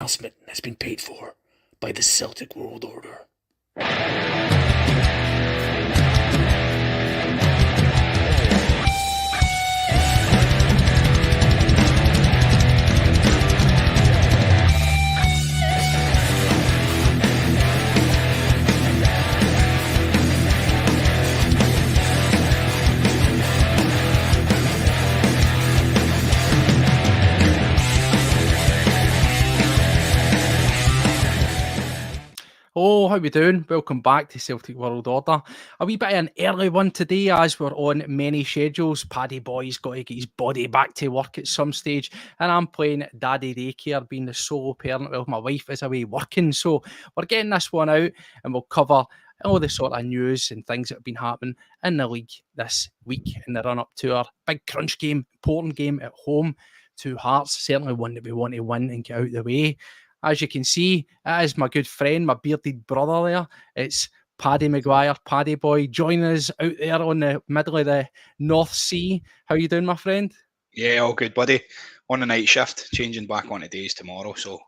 Announcement has been paid for by the Celtic World Order. Oh, how we doing? Welcome back to Celtic World Order. A wee bit of an early one today as we're on many schedules. Paddy Boy's got to get his body back to work at some stage, and I'm playing daddy daycare, being the solo parent while my wife is away working. So we're getting this one out and we'll cover all the sort of news and things that have been happening in the league this week in the run-up to our big crunch game, important game at home to Hearts. Certainly one that we want to win and get out of the way. As you can see, it is my good friend, my bearded brother there. It's Paddy Maguire, Paddy Boy, joining us out there on the middle of the North Sea. How you doing, my friend? Yeah, all good, buddy. On the night shift, changing back on to days tomorrow, so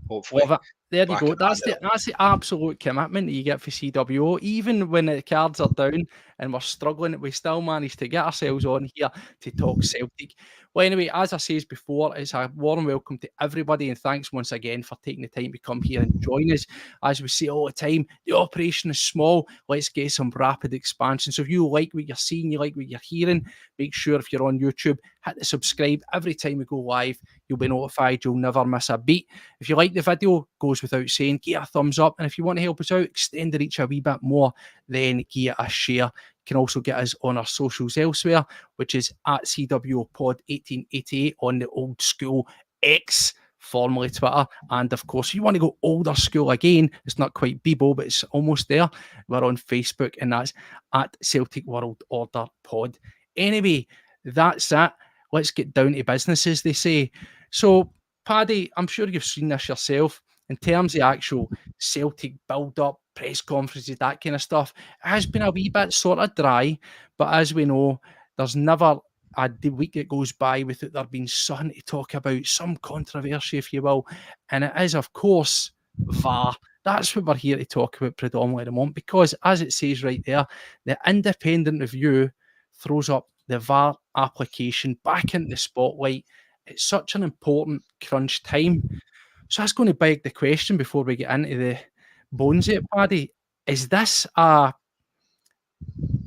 hopefully. There you go. That's the absolute commitment that you get for CWO. Even when the cards are down and we're struggling, we still manage to get ourselves on here to talk Celtic. Well, anyway, as I said before, it's a warm welcome to everybody, and thanks once again for taking the time to come here and join us. As we say all the time, the operation is small. Let's get some rapid expansion. So if you like what you're seeing, you like what you're hearing, make sure if you're on YouTube, hit the subscribe. Every time we go live, you'll be notified. You'll never miss a beat. If you like the video, goes without saying, give it a thumbs up. And if you want to help us out, extend the reach a wee bit more, then give it a share. You can also get us on our socials elsewhere, which is at CWPod1888 on the old school X, formerly Twitter. And of course, if you want to go older school again, it's not quite Bebo, but it's almost there. We're on Facebook, and that's at Celtic World Order Pod. Anyway, that's it. Let's get down to business, as they say. So, Paddy, I'm sure you've seen this yourself. In terms of actual Celtic build-up, press conferences, that kind of stuff, it has been a wee bit sort of dry. But as we know, there's never a week that goes by without there being something to talk about, some controversy, if you will. And it is, of course, VAR. That's what we're here to talk about predominantly at the moment, because as it says right there, the independent review throws up the VAR application back into the spotlight. It's such an important crunch time. So that's going to beg the question before we get into the bones of it, Paddy. Is this a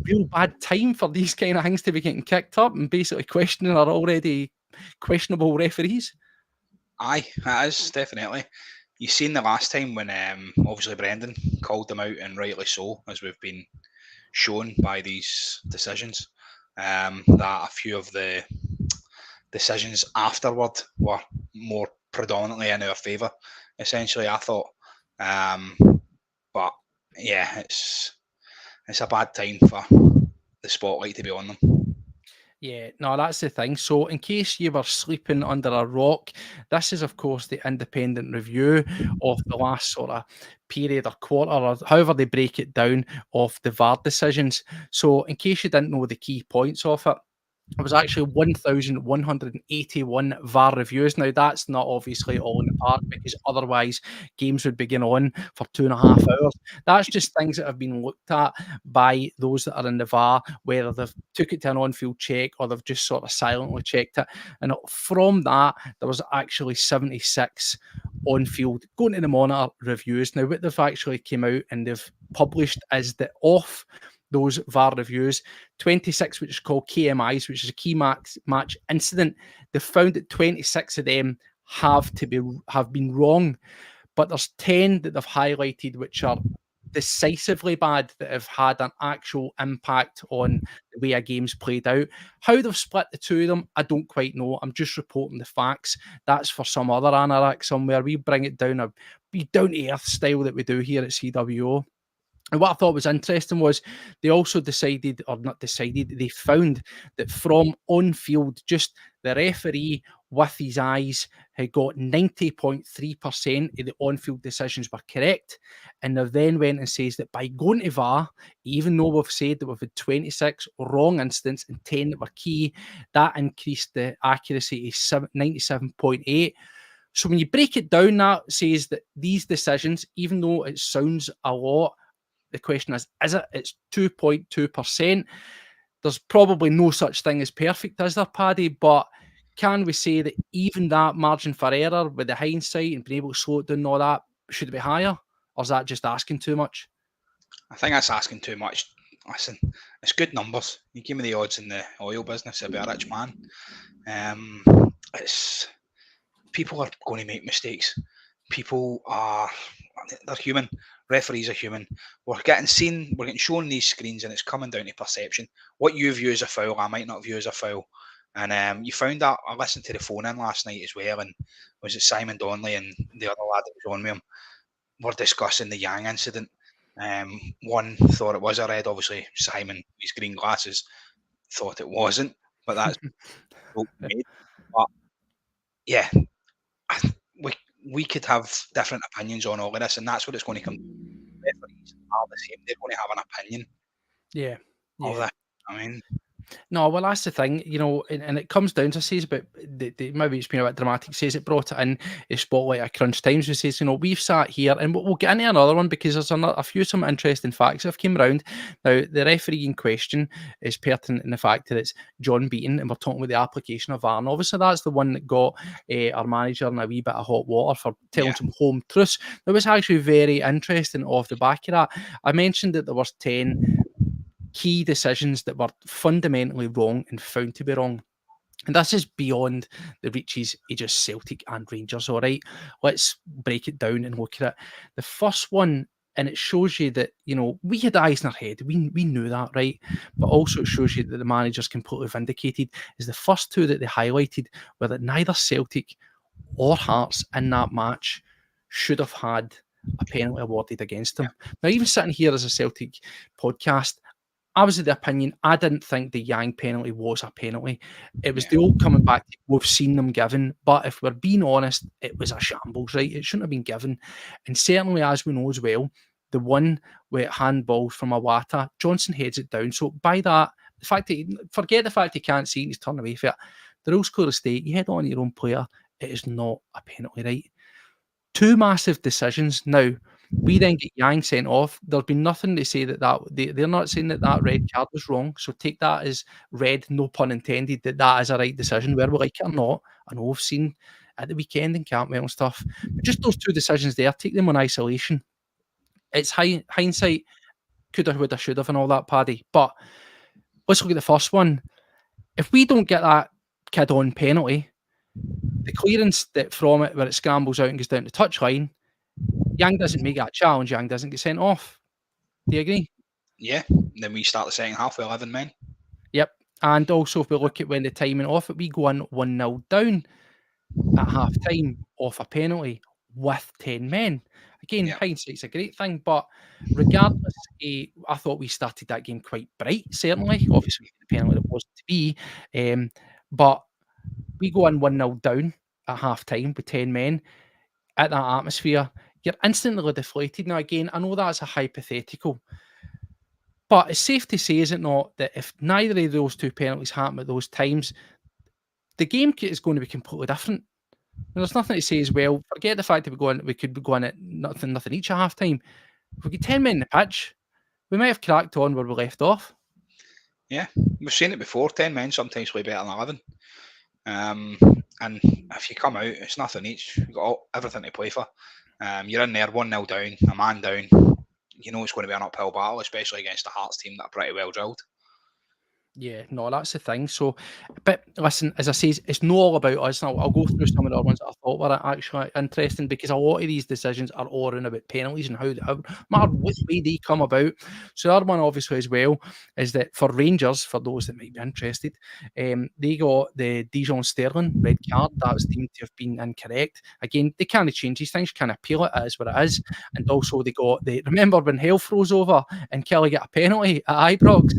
real bad time for these kind of things to be getting kicked up and basically questioning our already questionable referees? Aye, it is, definitely. You've seen the last time when obviously Brendan called them out, and rightly so, as we've been shown by these decisions, that a few of the decisions afterward were more predominantly in our favour, essentially, I thought. But yeah, it's a bad time for the spotlight to be on them. Yeah, no, that's the thing. So, in case you were sleeping under a rock, this is, of course, the independent review of the last sort of period or quarter, or however they break it down, of the VAR decisions. So, in case you didn't know the key points of it, it was actually 1,181 VAR reviews. Now, that's not obviously all in the park, because otherwise games would begin on for 2.5 hours. That's just things that have been looked at by those that are in the VAR, whether they've took it to an on-field check or they've just sort of silently checked it. And from that, there was actually 76 on-field going to the monitor reviews. Now, what they've actually came out and they've published is that off those VAR reviews, 26, which is called KMIs, which is a key match incident, they found that 26 of them have been wrong, but there's 10 that they've highlighted which are decisively bad, that have had an actual impact on the way a game's played out. How they've split the two of them, I don't quite know. I'm just reporting the facts. That's for some other anorak somewhere. We bring it down a down-to-earth style that we do here at CWO. And what I thought was interesting was they also decided, or not decided, they found that from on-field, just the referee with his eyes had got 90.3% of the on-field decisions were correct. And they then went and says that by going to VAR, even though we've said that we've had 26 wrong incidents and 10 that were key, that increased the accuracy to 97.8. So when you break it down, that says that these decisions, even though it sounds a lot, the question is it? It's 2.2%. There's probably no such thing as perfect, is there, Paddy? But can we say that even that margin for error with the hindsight and being able to slow it down and all that, should it be higher? Or is that just asking too much? I think that's asking too much. Listen, it's good numbers. You give me the odds in the oil business, I'd be a rich man. It's people are going to make mistakes. They're human. Referees are human. We're getting shown these screens, and it's coming down to perception. What you view as a foul, I might not view as a foul. And you found that I listened to the phone in last night as well, and was it Simon Donnelly and the other lad that was on with him were discussing the Yang incident. One thought it was a red. Obviously, Simon, his green glasses, thought it wasn't, but that's made. But yeah, we could have different opinions on all of this, and that's what it's going to come to. Referees are the same. They're going to have an opinion Yeah. of that. I mean, No, well, that's the thing, and it comes down to says, but maybe it's been a bit dramatic. Says it brought it in a spotlight at crunch times. We says, we've sat here, and we'll get into another one because there's a few some interesting facts that have came around. Now, the referee in question is pertinent in the fact that it's John Beaton, and we're talking about the application of VAR. And obviously, that's the one that got our manager in a wee bit of hot water for telling some home truths. That was actually very interesting off the back of that. I mentioned that there was 10 key decisions that were fundamentally wrong and found to be wrong. And this is beyond the reaches of just Celtic and Rangers, all right? Let's break it down and look at it. The first one, and it shows you that, we had eyes in our head. We knew that, right? But also it shows you that the manager's completely vindicated, is the first two that they highlighted were that neither Celtic or Hearts in that match should have had a penalty awarded against them. Now, even sitting here as a Celtic podcast, I was of the opinion, I didn't think the Yang penalty was a penalty. It was the old coming back, we've seen them given. But if we're being honest, it was a shambles, right? It shouldn't have been given. And certainly, as we know as well, the one with handballs from Awata, Johnson heads it down. So by that, forget the fact he can't see it, he's turned away from it. The rules clearly state, you head on your own player, it is not a penalty, right? Two massive decisions. Now, we then get Yang sent off. There's been nothing to say they're not saying that red card was wrong. So take that as read, no pun intended, that is a right decision, whether we like it or not. I know we've seen at the weekend in Campbell and stuff. But just those two decisions there, take them in isolation. It's hindsight, coulda, woulda, shoulda, and all that, Paddy. But let's look at the first one. If we don't get that kid on penalty, the clearance that from it, where it scrambles out and goes down the touchline, Yang doesn't make that challenge. Yang doesn't get sent off. Do you agree? Yeah. Then we start the second half with 11 men. Yep. And also, if we look at when the timing off it, we go on 1-0 down at half time off a penalty with 10 men. Again, hindsight's a great thing, but regardless, I thought we started that game quite bright, certainly. Obviously, the penalty it wasn't to be. But we go on 1-0 down at half time with 10 men at that atmosphere. You're instantly deflated. Now, again, I know that's a hypothetical, but it's safe to say, is it not, that if neither of those two penalties happen at those times, the game is going to be completely different. There's nothing to say as well. Forget the fact that we could be going at nothing each at half time. If we get 10 men in the pitch, we might have cracked on where we left off. Yeah, we've seen it before. 10 men sometimes play better than 11. And if you come out, it's nothing each. You've got everything to play for. You're in there 1-0 down, a man down. You know it's going to be an uphill battle, especially against a Hearts team that are pretty well drilled. Yeah, no, that's the thing. So, but listen, as I say, it's not all about us. I'll go through some of the other ones that I thought were actually interesting, because a lot of these decisions are all around about penalties and how matter what way they come about. So the other one, obviously, as well, is that for Rangers, for those that might be interested, they got the Dijon Sterling red card that was deemed to have been incorrect. Again, they kind of change these things, kind of appeal it as what it is. And also they got remember when hell froze over and Kelly got a penalty at Ibrox?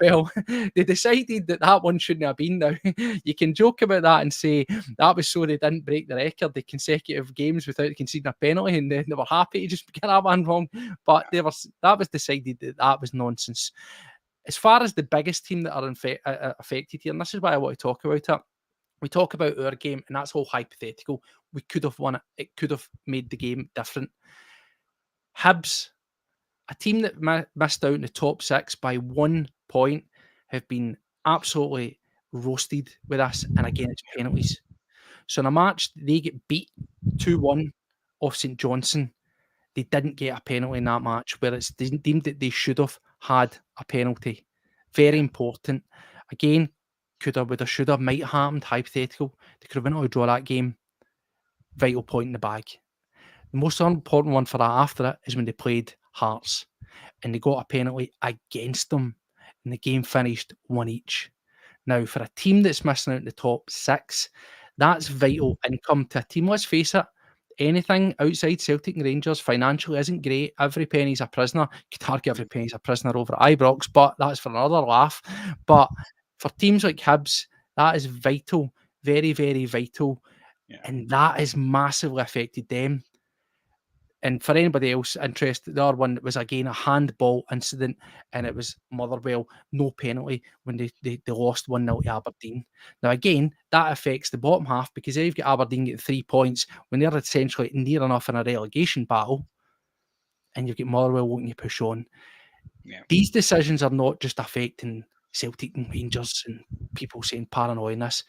Well, they decided that one shouldn't have been. Now, you can joke about that and say that was so they didn't break the record, the consecutive games without conceding a penalty, and they were happy to just get that one wrong. But that was decided that was nonsense. As far as the biggest team that are affected here, and this is why I want to talk about it, we talk about our game, and that's all hypothetical. We could have won it. It could have made the game different. Hibs, a team that missed out in the top 6 by 1 point, have been absolutely roasted with us, and again, it's penalties. So in a match, they get beat 2-1 off St Johnstone. They didn't get a penalty in that match, where it's deemed that they should have had a penalty. Very important. Again, coulda, woulda, shoulda, might have happened, hypothetical. They could have went on to draw that game. Vital point in the bag. The most important one for that after it is when they played Hearts, and they got a penalty against them, and the game finished 1 each. Now, for a team that's missing out in the top 6, that's vital income to a team. Let's face it, anything outside Celtic and Rangers financially isn't great. Every penny's a prisoner. You could argue every penny's a prisoner over at Ibrox, but that's for another laugh. But for teams like Hibs, that is vital, very, very vital. Yeah. And that has massively affected them. And for anybody else interested, the other one was again a handball incident, and it was Motherwell, no penalty when they lost 1-0 to Aberdeen. Now, again, that affects the bottom half, because they've got Aberdeen getting 3 points when they're essentially near enough in a relegation battle, and you've got Motherwell wanting to push on. Yeah. These decisions are not just affecting Celtic and Rangers and people saying paranoia in this.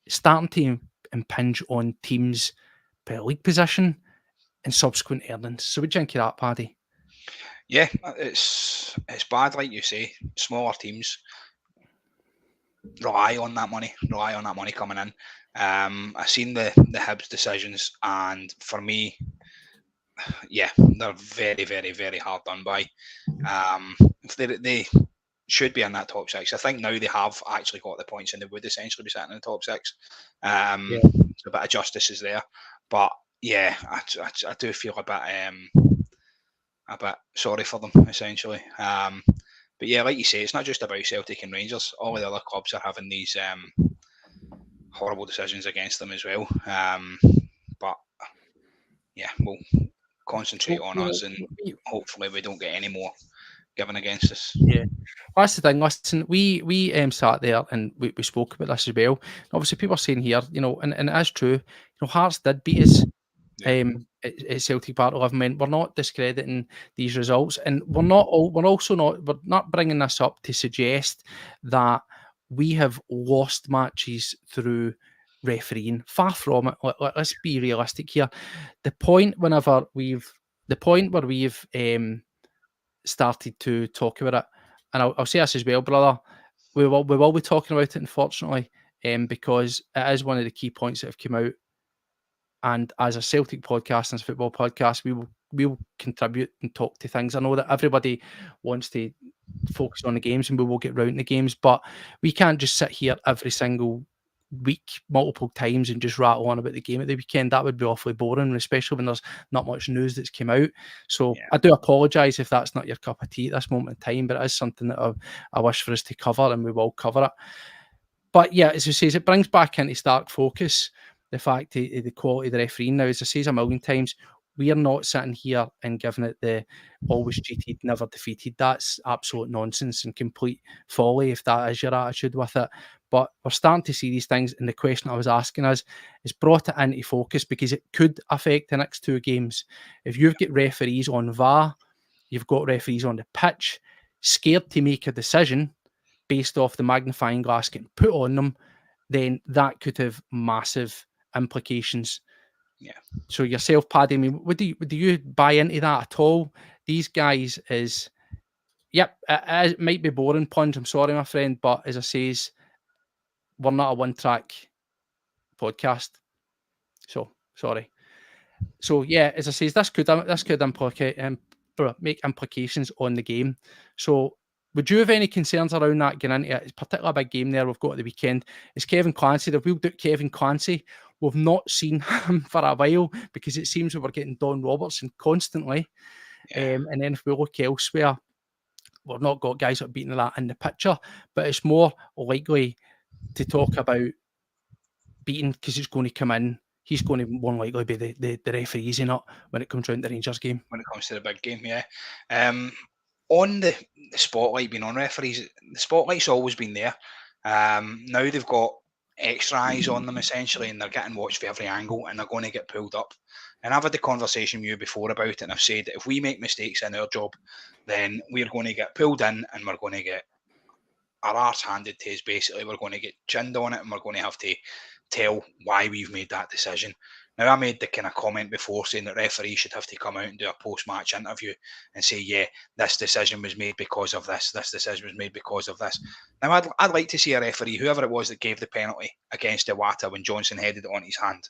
It's starting to impinge on teams' league position and subsequent earnings. So what do you think of that, Paddy? Yeah, it's bad, like you say. Smaller teams rely on that money coming in. I've seen the Hibs decisions, and for me, yeah, they're very, very, very hard done by. They should be in that top 6. I think now they have actually got the points, and they would essentially be sitting in the top 6. So a bit of justice is there, but yeah, I do feel a bit sorry for them, essentially. But yeah, like you say, it's not just about Celtic and Rangers. All the other clubs are having these horrible decisions against them as well. But yeah, we'll concentrate on us, and hopefully we don't get any more given against us. Yeah, that's the thing. Listen, we sat there and we spoke about this as well. Obviously, people are saying here, and it is true. Hearts did beat us. At Celtic Park 11 we're not discrediting these results, and we're not bringing this up to suggest that we have lost matches through refereeing. Far from it. Let's be realistic here. The point where we've started to talk about it, and I'll say this as well, brother. We will be talking about it, unfortunately, because it is one of the key points that have come out. And as a Celtic podcast and a football podcast, we will contribute and talk to things. I know that everybody wants to focus on the games, and we will get round to the games, but we can't just sit here every single week, multiple times, and just rattle on about the game at the weekend. That would be awfully boring, especially when there's not much news that's come out. So I do apologise if that's not your cup of tea at this moment in time, but it is something that I wish for us to cover, and we will cover it. But yeah, as I say, it brings back into stark focus the fact of the quality of the refereeing. Now, as I say a million times, we are not sitting here and giving it the always cheated, never defeated. That's absolute nonsense and complete folly if that is your attitude with it. But we're starting to see these things, and the question I was asking us is brought it into focus, because it could affect the next 2 games. If you've got referees on VAR, you've got referees on the pitch, scared to make a decision based off the magnifying glass getting put on them, then that could have massive implications. Yeah. So yourself, Paddy, I mean, do you buy into that at all? These guys is, yep, it might be boring, Punch. I'm sorry, my friend, but as I says, we're not a one-track podcast. So sorry. So yeah, as I says, this could make implications on the game. So would you have any concerns around that going into it? It's particularly a big game there we've got at the weekend. It's Kevin Clancy. They've wheeled out Kevin Clancy. We've not seen him for a while, because it seems we were getting Don Robertson constantly. And then if we look elsewhere, we've not got guys that are beating that in the picture, but it's more likely to talk about Beaton, because it's going to come in. He's going to more likely be the referee, is he not, when it comes round to the Rangers game? When it comes to the big game, yeah. On the spotlight being on referees, the spotlight's always been there. Now they've got extra eyes on them essentially, and they're getting watched for every angle, and they're going to get pulled up. And I've had the conversation with you before about it, and I've said that if we make mistakes in our job, then we're going to get pulled in, and we're going to get our arse handed to us. Basically, we're going to get chinned on it, and we're going to have to tell why we've made that decision. Now, I made the kind of comment before saying that referees should have to come out and do a post-match interview and say, yeah, this decision was made because of this. This decision was made because of this. Now, I'd like to see a referee, whoever it was that gave the penalty against Iwata when Johnson headed it on his hand.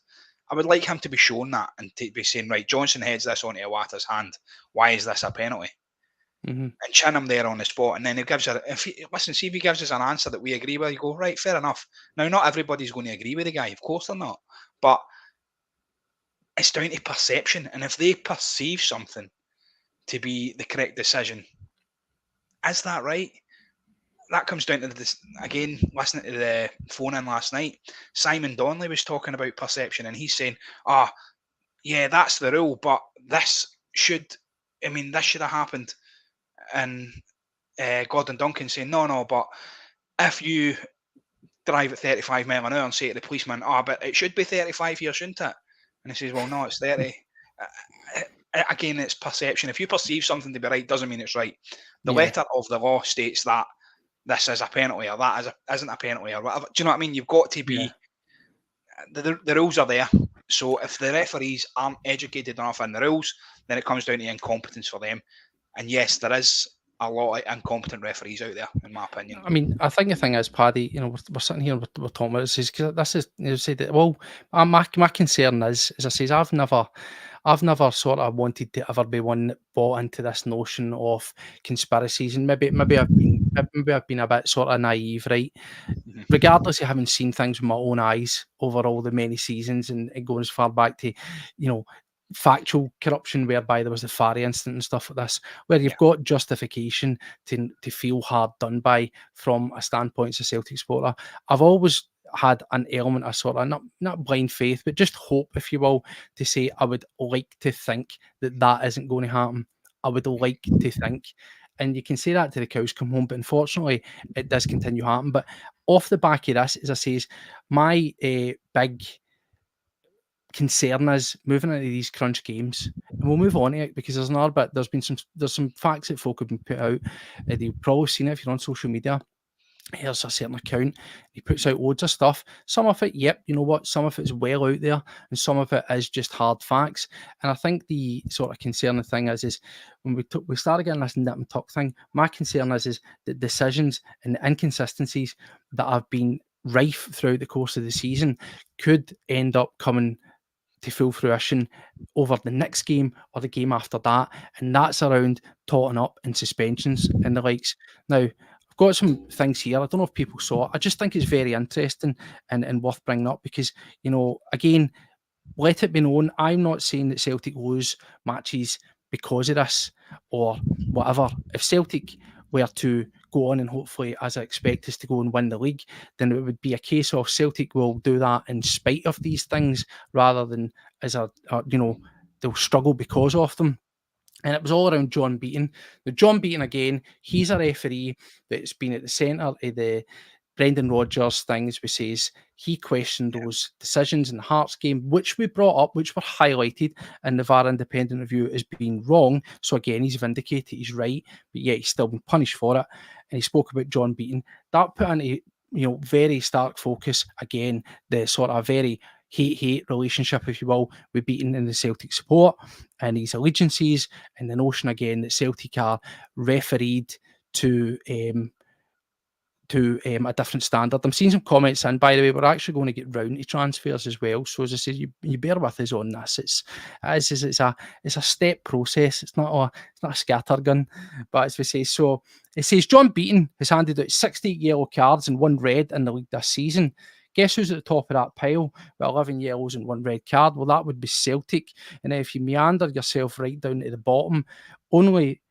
I would like him to be shown that and to be saying, right, Johnson heads this onto Iwata's hand. Why is this a penalty? Mm-hmm. And chin him there on the spot, and then he gives us. See if he gives us an answer that we agree with. You go, right, fair enough. Now, not everybody's going to agree with the guy, of course they're not, but it's down to perception. And if they perceive something to be the correct decision, is that right? That comes down to this again. Listening to the phone in last night, Simon Donnelly was talking about perception, and he's saying, "Ah, yeah, that's the rule, but this should. I mean, this should have happened." And Gordon Duncan saying, "No, but if you drive at 35 mile an hour and say to the policeman, but it should be 35 here, shouldn't it?" And he says, "Well, no, it's 30." Again, it's perception. If you perceive something to be right, doesn't mean it's right. The letter of the law states that this is a penalty or that isn't a penalty or whatever. Do you know what I mean? You've got to be. The rules are there. So if the referees aren't educated enough in the rules, then it comes down to incompetence for them. And yes, there is a lot of incompetent referees out there, in my opinion. I mean, I think the thing is, Paddy, we're sitting here, we're talking about this, because this is, say that, well, my concern is, as I say, I've never sort of wanted to ever be one that bought into this notion of conspiracies, and maybe I've been a bit sort of naive, right? Mm-hmm. Regardless of having seen things with my own eyes over all the many seasons, and going as far back to, factual corruption, whereby there was the VAR incident and stuff like this, where you've got justification to feel hard done by from a standpoint as a Celtic supporter. I've always had an element of sort of not blind faith, but just hope, if you will, to say I would like to think that isn't going to happen. I would like to think, and you can say that to the cows come home, but unfortunately it does continue to happen. But off the back of this, as I say, my big concern is moving into these crunch games, and we'll move on to it because there's another bit. There's some facts that folk have been put out. You've probably seen it if you're on social media. Here's a certain account. He puts out loads of stuff. Some of it, yep, you know what? Some of it's well out there, and some of it is just hard facts. And I think the sort of concerning thing is when we started getting this nip and tuck thing. My concern is the decisions and the inconsistencies that have been rife throughout the course of the season could end up coming to full fruition over the next game or the game after that, and that's around totting up and suspensions and the likes. Now, I've got some things here. I don't know if people saw it. I just think it's very interesting and worth bringing up because, again, let it be known, I'm not saying that Celtic lose matches because of this or whatever. If Celtic were to go on and hopefully, as I expect us to go and win the league, then it would be a case of Celtic will do that in spite of these things rather than as they'll struggle because of them. And it was all around John Beaton. Now, John Beaton, again, he's a referee that's been at the centre of the Brendan Rodgers things, which says he questioned those decisions in the Hearts game, which we brought up, which were highlighted in the VAR independent review as being wrong. So again, he's vindicated, he's right, but yet he's still been punished for it. And he spoke about John Beaton. That put into very stark focus again the sort of very hate relationship, if you will, with Beaton and the Celtic support and his allegiances, and the notion again that Celtic are refereed to a different standard. I'm seeing some comments in, by the way. We're actually going to get round to transfers as well. So as I said, you bear with us on this. It's a step process. It's not a scattergun, but as we say, so it says John Beaton has handed out 68 yellow cards and 1 red in the league this season. Guess who's at the top of that pile with 11 yellows and 1 red card? Well, that would be Celtic. And then if you meander yourself right down to the bottom, only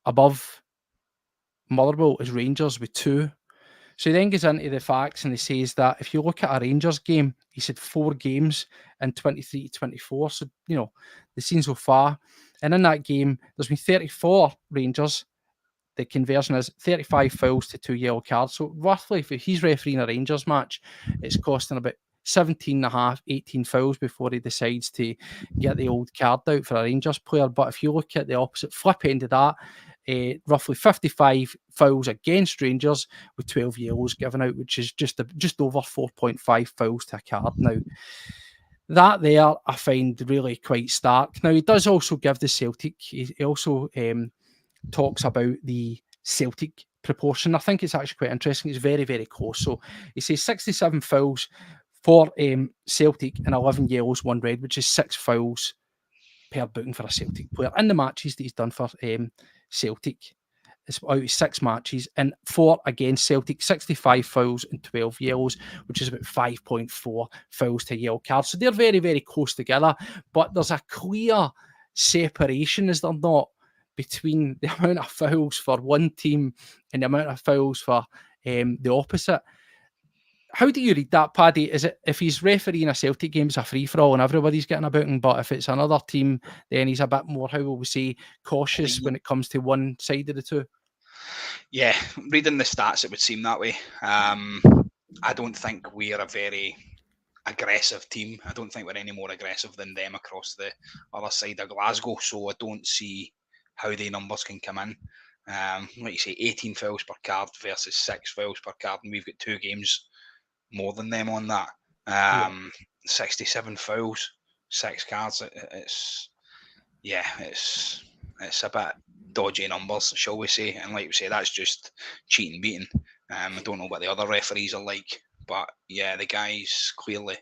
above Motherwell is Rangers with 2. So he then goes into the facts and he says that if you look at a Rangers game, he said 4 games in 23 to 24. So, the seen so far. And in that game, there's been 34 Rangers, the conversion is 35 fouls to 2 yellow cards. So roughly, if he's refereeing a Rangers match, it's costing about 17 and a half, 18 fouls before he decides to get the old card out for a Rangers player. But if you look at the opposite flip end of that, roughly 55 fouls against Rangers with 12 yellows given out, which is just over 4.5 fouls to a card. Now, that there I find really quite stark. Now, he does also give the Celtic, he also talks about the Celtic proportion. I think it's actually quite interesting. It's very, very close. So he says 67 fouls for Celtic and 11 yellows, 1 red, which is 6 fouls per booking for a Celtic player in the matches that he's done for Celtic. It's out of 6 matches, and 4 against Celtic, 65 fouls and 12 yellows, which is about 5.4 fouls to yellow cards. So they're very, very close together, but there's a clear separation, is there not, between the amount of fouls for one team and the amount of fouls for the opposite. How do you read that, Paddy? Is it, if he's refereeing a Celtic game, it's a free-for-all and everybody's getting a booking, but if it's another team, then he's a bit more, how will we say, cautious when it comes to one side of the two? Yeah, reading the stats, it would seem that way. I don't think we're a very aggressive team. I don't think we're any more aggressive than them across the other side of Glasgow, so I don't see how the numbers can come in. Like you say, 18 fouls per card versus 6 fouls per card, and we've got 2 games more than them on that. 67 fouls, 6 cards. It's a bit dodgy numbers, shall we say? And like we say, that's just cheating, beating. I don't know what the other referees are like, but yeah, the guy's clearly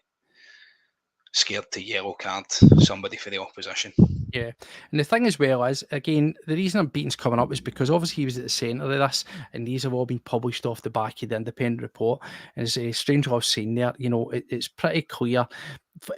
scared to yellow card somebody for the opposition. Yeah, and the thing as well is, again, the reason Beaton's coming up is because obviously he was at the centre of this, and these have all been published off the back of the independent report. And it's strange what I've seen there. You know, it's pretty clear.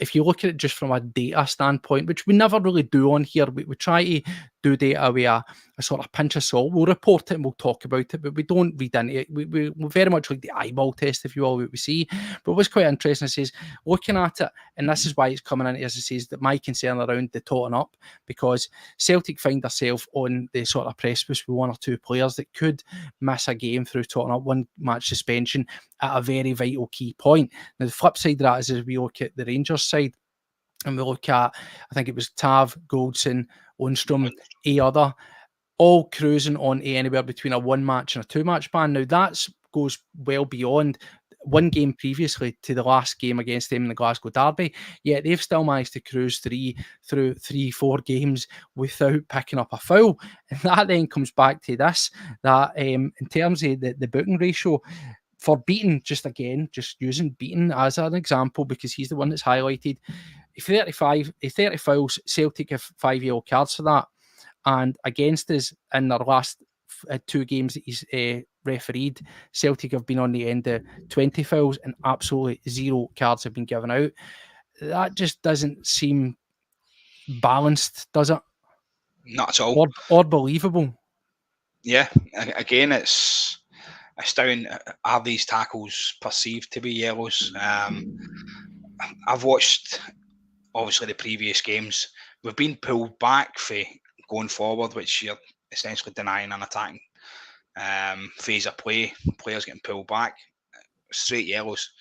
If you look at it just from a data standpoint, which we never really do on here, we try to do data with a sort of pinch of salt. We'll report it and we'll talk about it, but we don't read into it. We very much like the eyeball test, if you will, what we see. But what's quite interesting is looking at it, and this is why it's coming in, as it says, that my concern around the totting up, because Celtic find themselves on the sort of precipice with 1 or 2 players that could miss a game through totting up, 1 match suspension at a very vital key point. Now, the flip side of that is, as we look at the Rangers side, and we look at, I think it was Tav, Goldson, Lundstrom, a other, all cruising on anywhere between a 1 match and a 2 match ban. Now, that goes well beyond 1 game previously to the last game against them in the Glasgow Derby, yet they've still managed to cruise through 3-4 games without picking up a foul. And that then comes back to this, that in terms of the booking ratio, for Beaton, just using Beaton as an example, because he's the one that's highlighted, 30 fouls, Celtic have 5 yellow cards for that. And against us in their last 2 games that he's refereed, Celtic have been on the end of 20 fouls and absolutely 0 cards have been given out. That just doesn't seem balanced, does it? Not at all. Or believable. Yeah, again, it's down. Are these tackles perceived to be yellows? I've watched, obviously, the previous games. We've been pulled back for going forward, which you're essentially denying an attacking phase of play. Players getting pulled back, straight yellows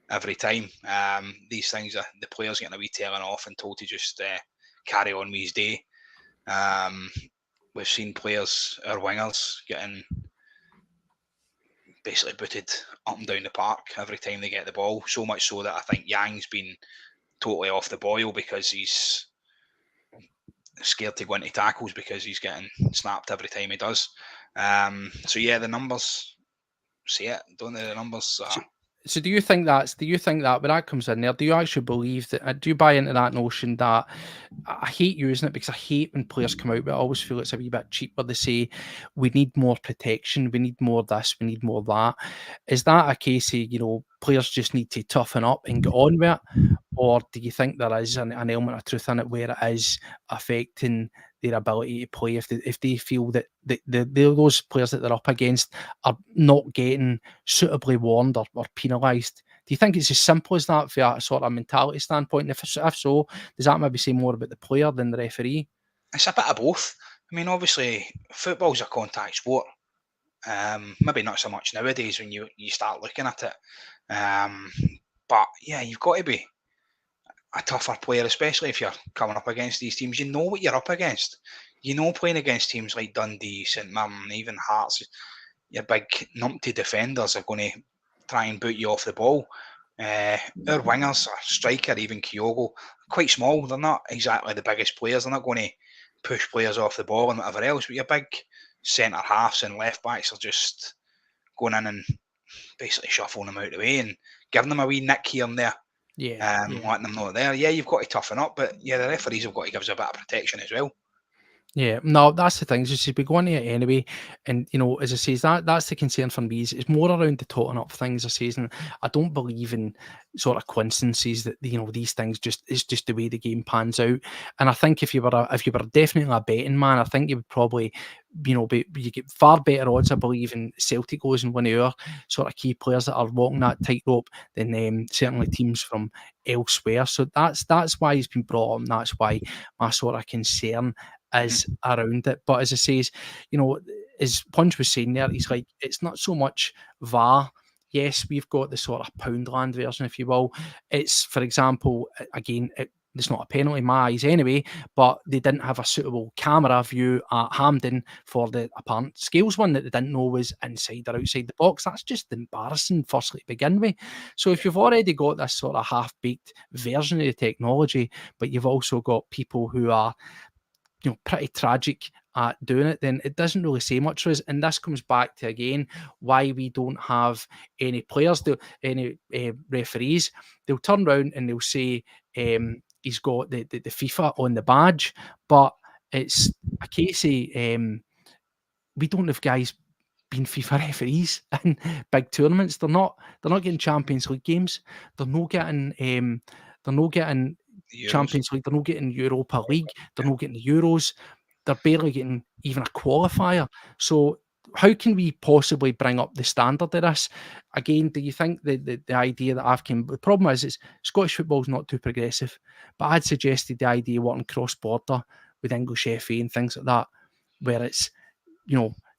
every time. These things are the players getting a wee telling off and told to just carry on with his day. We've seen players, our wingers, getting basically booted up and down the park every time they get the ball. So much so that I think Yang's been totally off the boil because he's scared to go into tackles because he's getting snapped every time he does. So yeah, the numbers see it, don't they? The numbers. So do you think that when that comes in there, do you actually believe that? Do you buy into that notion that, I hate using it because I hate when players come out, but I always feel it's a wee bit cheap where they say we need more protection, we need more this, we need more that. Is that a case of, players just need to toughen up and get on with it? Or do you think there is an element of truth in it where it is affecting their ability to play if they feel that those players that they're up against are not getting suitably warned or penalised? Do you think it's as simple as that for a sort of mentality standpoint? If so, does that maybe say more about the player than the referee? It's a bit of both. I mean, obviously, football's a contact sport. Maybe not so much nowadays when you start looking at it. But yeah, you've got to be a tougher player, especially if you're coming up against these teams. You know what you're up against. You know, playing against teams like Dundee, St Mirren, even Hearts, your big numpty defenders are going to try and boot you off the ball. Our wingers, our striker, even Kyogo, quite small. They're not exactly the biggest players. They're not going to push players off the ball and whatever else. But your big centre halves and left backs are just going in and basically shuffling them out of the way and giving them a wee nick here and there. Yeah, Letting them know there. Yeah, you've got to toughen up, but yeah, the referees have got to give us a bit of protection as well. Yeah, no, that's the thing. Just be going to it anyway, and as I say, that's the concern for me. Is it's more around the totting up things. I say, and I don't believe in sort of coincidences that these things it's just the way the game pans out. And I think if you were definitely a betting man, I think you would probably you get far better odds, I believe, in Celtic goes and one of our sort of key players that are walking that tightrope than certainly teams from elsewhere. So that's why he's been brought up. And that's why my sort of concern is around it. But as I say, as Punch was saying there, he's like, it's not so much VAR. Yes, we've got the sort of Poundland version, if you will. It's, for example, again, it's not a penalty in my eyes anyway, but they didn't have a suitable camera view at Hampden for the apparent Scales one that they didn't know was inside or outside the box. That's just embarrassing, firstly, to begin with. So if you've already got this sort of half-baked version of the technology, but you've also got people who are pretty tragic at doing it, then it doesn't really say much for us. And this comes back to, again, why we don't have any players, any referees. They'll turn around and they'll say he's got the FIFA on the badge, but it's a case of we don't have guys being FIFA referees in big tournaments. They're not getting Champions League games. They're not getting Champions League. They're not getting Europa League. They're not getting the Euros. They're barely getting even a qualifier. So how can we possibly bring up the standard of this? Again, do you think the idea that the problem is Scottish football is not too progressive, but I'd suggested the idea of working cross-border with English FA and things like that, where it's,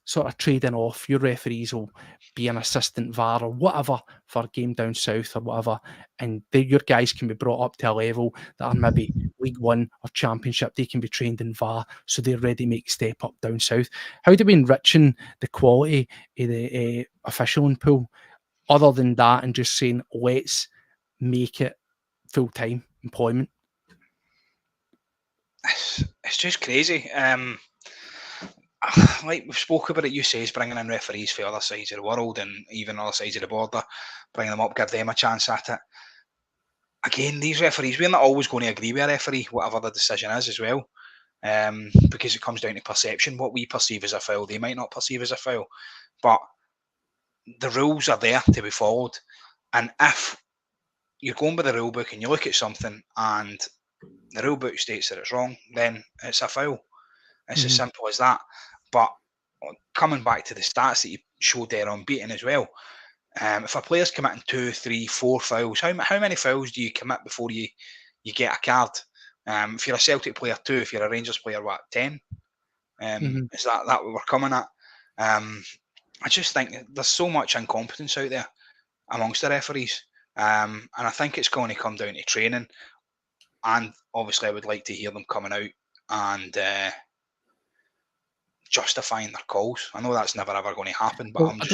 sort of trading off. Your referees will be an assistant VAR or whatever for a game down south or whatever, and your guys can be brought up to a level that are maybe League One or Championship. They can be trained in VAR, so they're ready to make a step up down south. How do we enriching the quality of the officialing pool, other than that, and just saying let's make it full-time employment? It's just crazy. Like we've spoke about it, you say, is bringing in referees for other sides of the world and even other sides of the border, bringing them up, give them a chance at it. Again, these referees, we're not always going to agree with a referee, whatever the decision is as well, because it comes down to perception. What we perceive as a foul, they might not perceive as a foul, but the rules are there to be followed. And if you're going by the rule book and you look at something and the rule book states that it's wrong, then it's a foul. It's as simple as that. But coming back to the stats that you showed there on Beaton as well, if a player's committing 2, 3, 4 fouls, how many fouls do you commit before you get a card? If you're a Celtic player, 2. If you're a Rangers player, 10? Is that what we're coming at? I just think there's so much incompetence out there amongst the referees, and I think it's going to come down to training. And obviously, I would like to hear them coming out and justifying their calls. I know that's never ever going to happen, but I'm just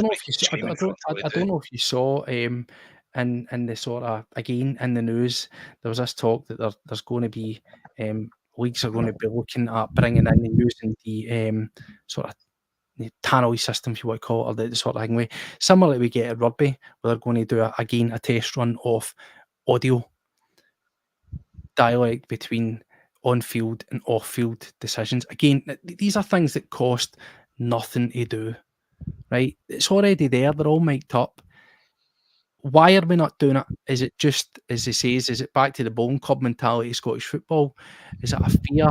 I don't know if you saw in the sort of, again, in the news, there was this talk that there's going to be leagues are going to be looking at bringing in and using the sort of the tannoy system, if you want to call it, or the sort of thing similar to we get at rugby, where they're going to do a test run of audio dialect between on-field and off-field decisions. Again, these are things that cost nothing to do, right? It's already there. They're all mic'd up. Why are we not doing it? Is it just, as they say, is it back to the bowling club mentality of Scottish football? Is it a fear?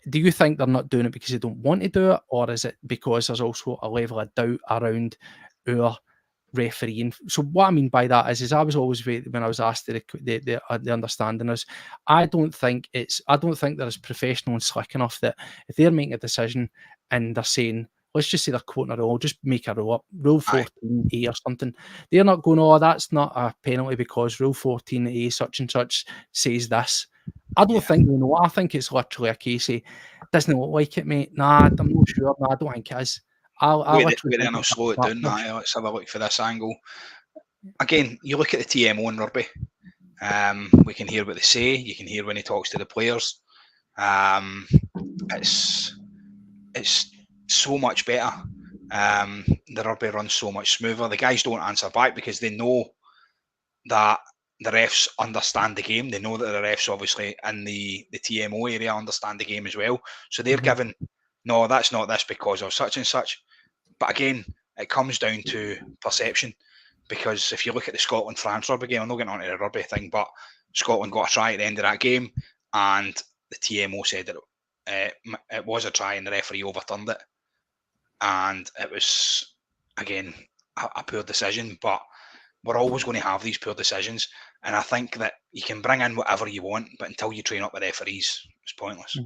Do you think they're not doing it because they don't want to do it, or is it because there's also a level of doubt around our refereeing? So what I mean by that is I was always, when I was asked the understanding is, I don't think they're as professional and slick enough that if they're making a decision and they're saying, let's just say they're quoting a rule, just make a rule up, Rule Aye. 14A or something. They're not going, oh, that's not a penalty because Rule 14A such and such says this. I don't think they know. I think it's literally a case of, doesn't look like it, mate. Nah, I'm not sure. Nah, I don't think it is. I literally Wait, think I'll it's slow it down. that. Let's have a look for this angle. Again, you look at the TMO in rugby. We can hear what they say. You can hear when he talks to the players. It's so much better. The rugby runs so much smoother. The guys don't answer back because they know that the refs understand the game. They know that the refs, obviously, in the TMO area, understand the game as well. So they're given, no, that's not this because of such and such. But again, it comes down to perception. Because if you look at the Scotland-France rugby game, I'm not getting onto the rugby thing, but Scotland got a try at the end of that game, and the TMO said that it was a try, and the referee overturned it. And it was, again, a poor decision, but we're always going to have these poor decisions. And I think that you can bring in whatever you want, but until you train up the referees, it's pointless.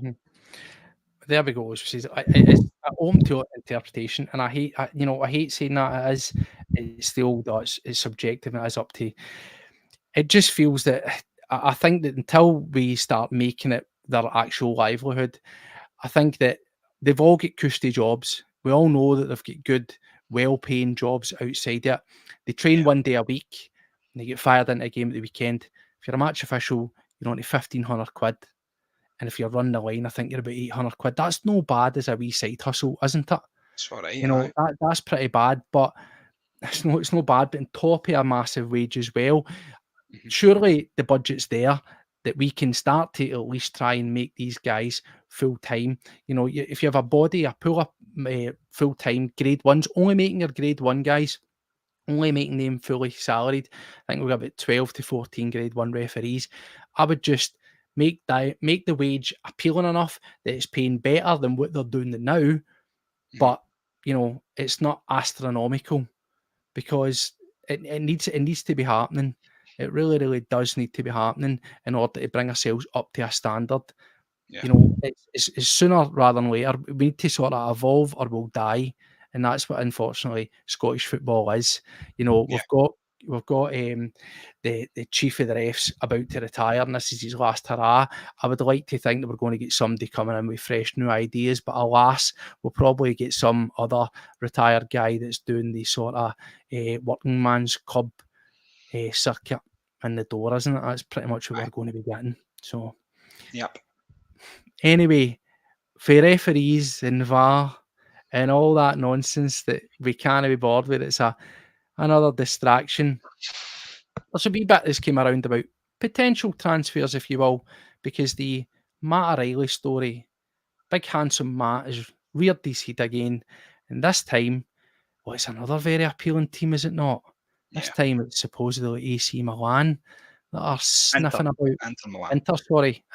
There we go. It's open to interpretation, and I hate saying that it is. It's still it's subjective, and it is up to. It just feels that I think that until we start making it their actual livelihood, I think that they've all got cushy jobs. We all know that they've got good, well-paying jobs outside it. They train 1 day a week, and they get fired into a game at the weekend. If you're a match official, you're on to £1,500. And if you're running the line, I think you're about £800. That's no bad as a wee side hustle, isn't it? It's all right. You know, that's pretty bad, but it's no bad. But on top of a massive wage as well, surely the budget's there that we can start to at least try and make these guys full time. You know, if you have a body, a pull up full time grade ones, only making your grade one guys, only making them fully salaried. I think we've got about 12 to 14 grade one referees. I would just make the wage appealing enough that it's paying better than what they're doing now, but you know, it's not astronomical because it needs to be happening. It really, really does need to be happening in order to bring ourselves up to a standard. You know, it's sooner rather than later. We need to sort of evolve or we'll die. And that's what, unfortunately, Scottish football is. You know, we've got the chief of the refs about to retire, and this is his last hurrah. I would like to think that we're going to get somebody coming in with fresh new ideas, but alas, we'll probably get some other retired guy that's doing the sort of working man's club circuit in the door, isn't it? That's pretty much what we're going to be getting. So, anyway, for referees and VAR and all that nonsense that we can't be bored with, it's another distraction. There's a wee bit that's came around about potential transfers, if you will, because the Matt O'Reilly story, big handsome Matt, has reared his head again. And this time, well, it's another very appealing team, is it not? This time it's supposedly AC Milan that are sniffing about.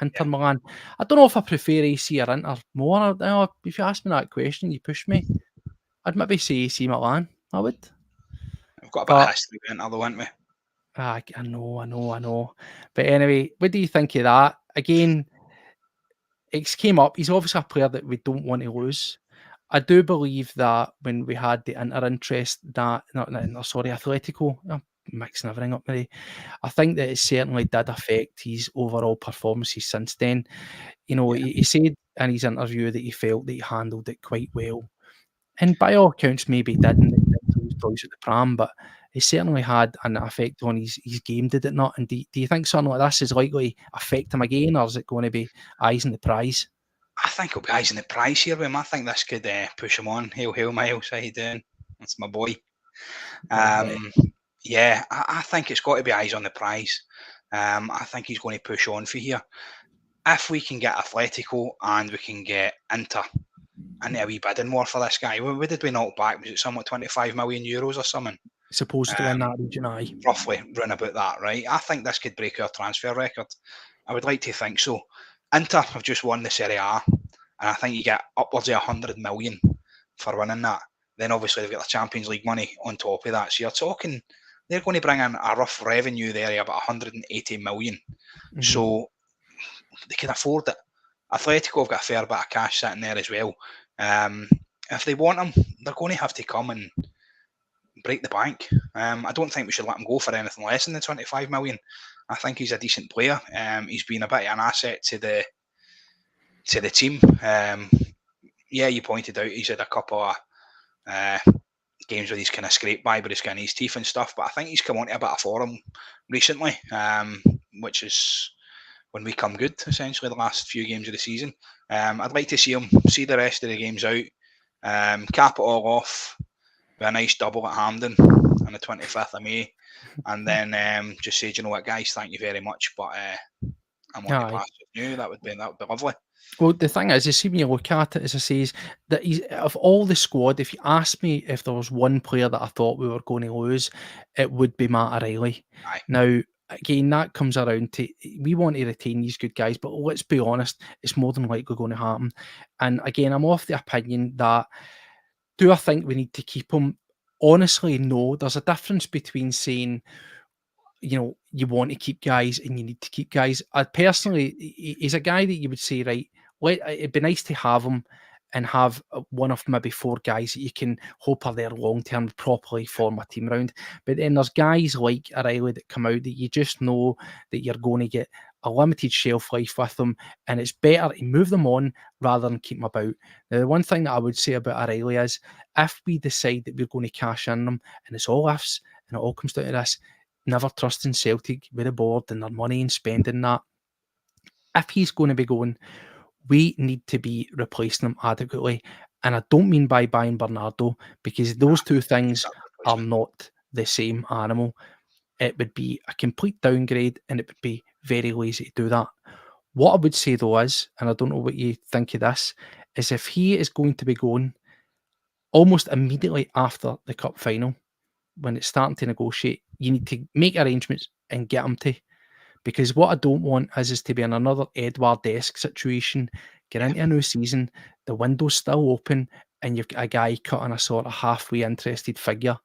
Inter Milan. I don't know if I prefer AC or Inter more. If you ask me that question, you push me. I'd maybe say AC Milan. I would. We've got a bit of history with Inter, though, haven't we? I know. But anyway, what do you think of that? Again, it came up. He's obviously a player that we don't want to lose. I do believe that when we had the Inter interest, Atletico, I'm mixing everything up maybe. I think that it certainly did affect his overall performances since then. You know, he said in his interview that he felt that he handled it quite well. And by all accounts, maybe he didn't. He didn't throw his toys at the pram, but it certainly had an effect on his game, did it not? And do you think something like this is likely to affect him again, or is it going to be eyes on the prize? I think it'll be eyes on the prize here with him. I think this could push him on. Hail, Miles, how you doing? That's my boy. Yeah, I think it's got to be eyes on the prize. I think he's going to push on for here. If we can get Atletico and we can get Inter into a wee bidding war for this guy, what did we knock back? Was it somewhat 25 million euros or something? Supposedly in that region, aye. Roughly, run about that, right? I think this could break our transfer record. I would like to think so. Inter have just won the Serie A, and I think you get upwards of 100 million for winning that. Then obviously they've got the Champions League money on top of that. So you're talking, they're going to bring in a rough revenue there of about 180 million. So they can afford it. Atletico have got a fair bit of cash sitting there as well. if they want him, they're going to have to come and break the bank. I don't think we should let him go for anything less than the 25 million. I think he's a decent player. He's been a bit of an asset to the team. Yeah, you pointed out he's had a couple of games where he's kind of scraped by, but he's getting his teeth and stuff. But I think he's come onto a bit of form recently, which is when we come good, essentially, the last few games of the season. I'd like to see him see the rest of the games out, cap it all off with a nice double at Hampden on the 25th of May, and then just say, do you know what, guys, thank you very much, but I'm on to Aye. pass with you. That would be lovely. Well, the thing is, you see, when you look at it, as I say, is that he's, of all the squad, if you asked me if there was one player that I thought we were going to lose, it would be Matt O'Reilly. Aye. Now, again, that comes around to, we want to retain these good guys, but let's be honest, it's more than likely going to happen. And again, I'm of the opinion that, do I think we need to keep him? Honestly, no. There's a difference between saying, you know, you want to keep guys and you need to keep guys. I personally, he's a guy that you would say, right, it'd be nice to have him and have one of maybe 4 guys that you can hope are there long term, properly form a team around. But then there's guys like O'Reilly that come out that you just know that you're going to get a limited shelf life with them, and it's better to move them on rather than keep them about. Now, the one thing that I would say about O'Reilly is, if we decide that we're going to cash in them, and it's all ifs, and it all comes down to this, never trusting Celtic with the board and their money and spending that. If he's going to be going, we need to be replacing him adequately. And I don't mean by buying Bernardo, because those two things are not the same animal. It would be a complete downgrade, and it would be very lazy to do that. What I would say though is, and I don't know what you think of this, is if he is going to be going almost immediately after the cup final, when it's starting to negotiate, you need to make arrangements and get him to. Because what I don't want is to be in another Edward-esque situation, get into a new season, the window's still open, and you've got a guy cutting a sort of halfway interested figure,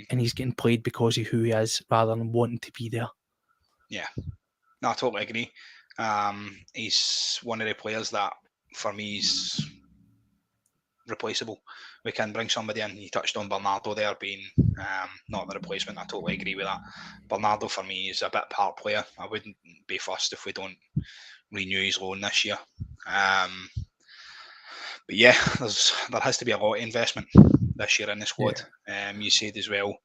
and he's getting played because of who he is rather than wanting to be there. Yeah, no, I totally agree. He's one of the players that, for me, is replaceable. We can bring somebody in. You touched on Bernardo there being not the replacement. I totally agree with that. Bernardo, for me, is a bit part player. I wouldn't be fussed if we don't renew his loan this year. But yeah, there has to be a lot of investment this year in the squad. You said as well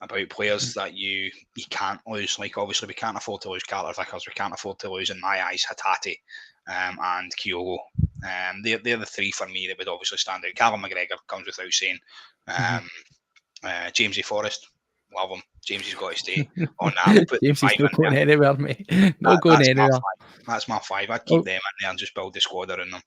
about players that you can't lose. Like, obviously, we can't afford to lose Carter Vickers. We can't afford to lose, in my eyes, Hatate and Kyogo. They're the 3 for me that would obviously stand out. Callum McGregor comes without saying. Jamesy Forrest, love him. Jamesy's got to stay on that. Jamesy's not going anywhere, mate. Not going anywhere. That's my 5. I'd keep them in there and just build the squad around them.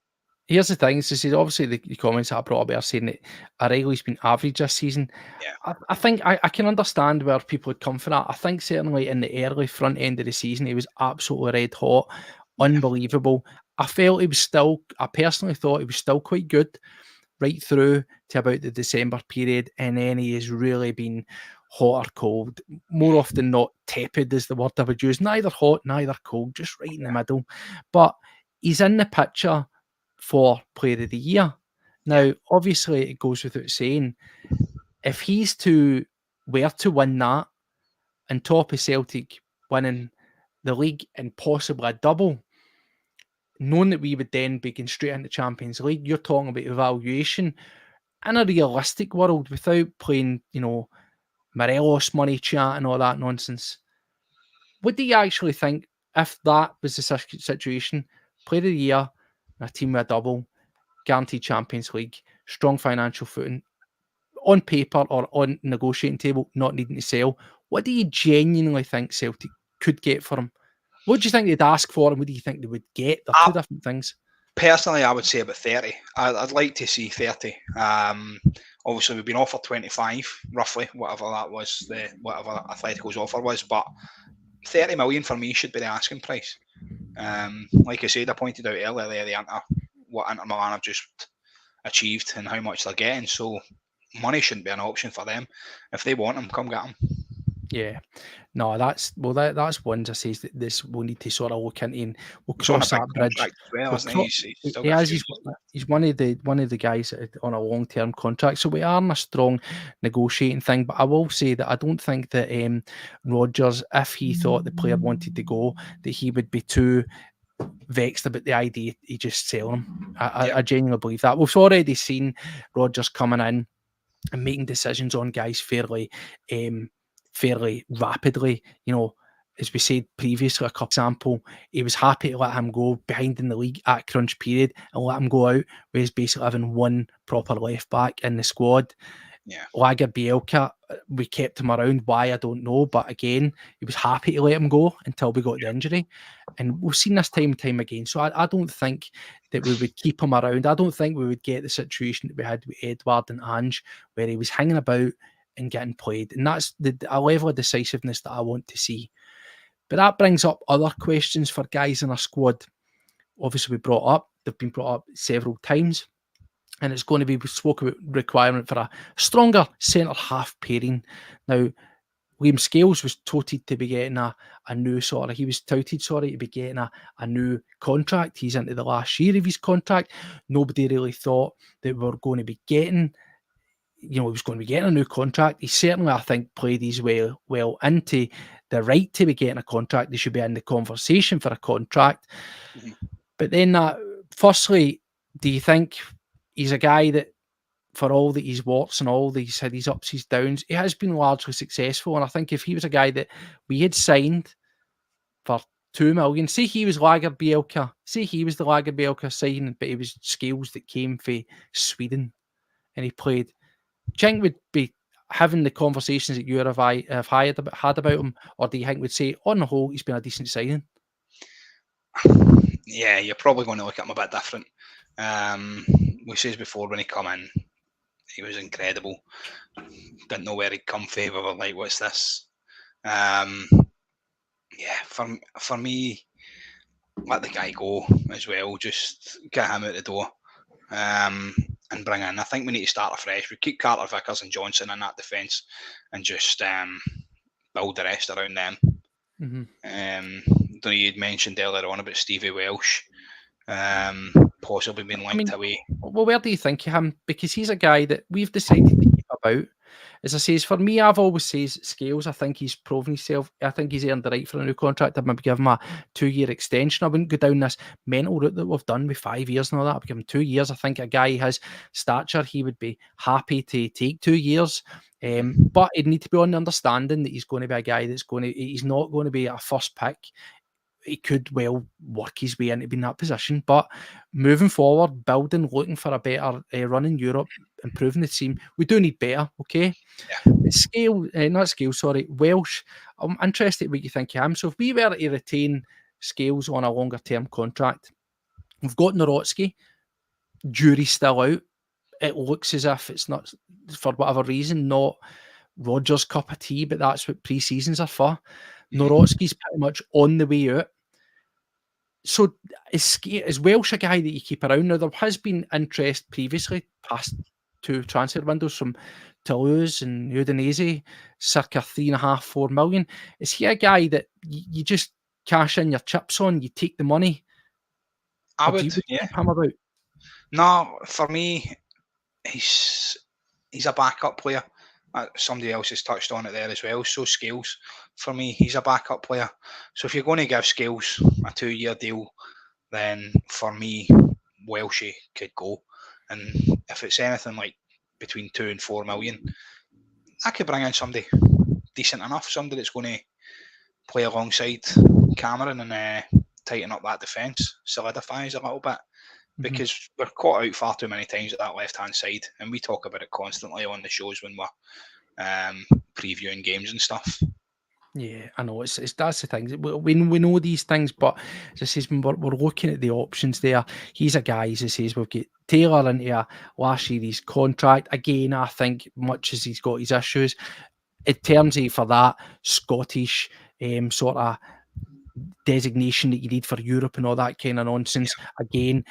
Here's the thing, so obviously the comments that I brought up are saying that O'Reilly's been average this season. Yeah. I think I can understand where people would come from that. I think certainly in the early front end of the season, he was absolutely red hot, unbelievable. I personally thought he was still quite good right through to about the December period, and then he has really been hot or cold. More often than not, tepid is the word I would use. Neither hot, neither cold, just right in the middle. But he's in the picture for Player of the Year. Now, obviously, it goes without saying, if he's to win that, on top of Celtic winning the league and possibly a double, knowing that we would then be going straight into Champions League, you're talking about evaluation in a realistic world without playing, Morelos money chat and all that nonsense. What do you actually think if that was the situation? Player of the Year, a team with a double, guaranteed Champions League, strong financial footing, on paper or on negotiating table, not needing to sell. What do you genuinely think Celtic could get for him? What do you think they'd ask for, and what do you think they would get? They're 2 different things. Personally, I would say about 30. I'd like to see 30. Obviously, we've been offered 25, roughly, whatever that was, whatever Atletico's offer was, but 30 million for me should be the asking price. Like I said, I pointed out earlier what Inter Milan have just achieved and how much they're getting, so money shouldn't be an option for them. If they want them, come get them. Yeah. No, that's ones I says that this we'll need to sort of look into, and we'll He's on a cross big that bridge. contract as well, We'll isn't cro- He's still he got a has, few years left. he's one of the guys that on a long term contract, so we are in a strong negotiating thing. But I will say that I don't think that Rodgers, if he thought the player wanted to go, that he would be too vexed about the idea he just selling him. Yeah. I genuinely believe that. We've already seen Rodgers coming in and making decisions on guys fairly rapidly. You know, as we said previously, a couple example, he was happy to let him go behind in the league at crunch period and let him go out with his basically having one proper left back in the squad. Yeah. Lager Bielka, we kept him around. Why, I don't know. But again, he was happy to let him go until we got the injury. And we've seen this time and time again. So I don't think that we would keep him around. I don't think we would get the situation that we had with Edward and Ange, where he was hanging about and getting played. And that's a level of decisiveness that I want to see. But that brings up other questions for guys in our squad. Obviously, they've been brought up several times. And it's going to be, we spoke about requirement for a stronger centre half pairing. Now, Liam Scales was touted to be getting a new he was touted, to be getting a new contract. He's into the last year of his contract. Nobody really thought that we were going to be getting, he was going to be getting a new contract. He certainly, I think, played his well into the right to be getting a contract. They should be in the conversation for a contract. Mm-hmm. But then, firstly, do you think he's a guy that, for all that he's warts and all these had his ups, his downs, he has been largely successful? And I think if he was a guy that we had signed for 2 million, say he was Lager Bielka, say he was the Lager Bielka signing, but he was Scales that came for Sweden and he played, do you think we'd be having the conversations that you have had about him, or do you think we'd say, on the whole, he's been a decent signing? Yeah, you're probably going to look at him a bit different. We said before, when he come in, he was incredible. Didn't know where he'd come from. We were like, what's this? Yeah, for me, let the guy go as well. Just get him out the door and bring in. I think we need to start afresh. We keep Carter Vickers and Johnson in that defence and just build the rest around them. Don't know, you'd mentioned earlier on about Stevie Welsh possibly being linked away. Well, where do you think of him? Because he's a guy that we've decided to keep about. As I say, for me, I've always said Scales. I think he's proven himself. I think he's earned the right for a new contract. I'd maybe give him a 2-year extension. I wouldn't go down this mental route that we've done with 5 years and all that. I'd give him 2 years. I think a guy his stature, he would be happy to take 2 years. But he'd need to be on the understanding that he's going to be a guy he's not going to be a first pick. He could well work his way into being that position. But moving forward, looking for a better run in Europe, improving the team, we do need better, okay? Yeah. Welsh, I'm interested in what you think of him. So if we were to retain Scales on a longer term contract, we've got Nawrocki, jury's still out. It looks as if it's not, for whatever reason, not Rodgers' cup of tea, but that's what pre-seasons are for. Nawrocki's pretty much on the way out. So is Welsh a guy that you keep around? Now, there has been interest previously, past 2 transfer windows, from Toulouse and Udinese, circa 3.5, 4 million. Is he a guy that you just cash in your chips on, you take the money? I would, yeah. Keep him about? No, for me, he's a backup player. Somebody else has touched on it there as well. So Scales, for me, he's a backup player. So if you're going to give Scales a 2-year deal, then for me, Welshie could go. And if it's anything like between 2 and 4 million, I could bring in somebody decent enough, somebody that's going to play alongside Cameron and tighten up that defence, solidifies a little bit. Because we're caught out far too many times at that left-hand side, and we talk about it constantly on the shows when we're previewing games and stuff. Yeah, I know. It's that's the thing. We know these things, but as I says, when we're looking at the options there, he's a guy, as I says, we've got Taylor into last year's contract. Again, I think much as he's got his issues, in terms of for that Scottish sort of designation that you need for Europe and all that kind of nonsense, again,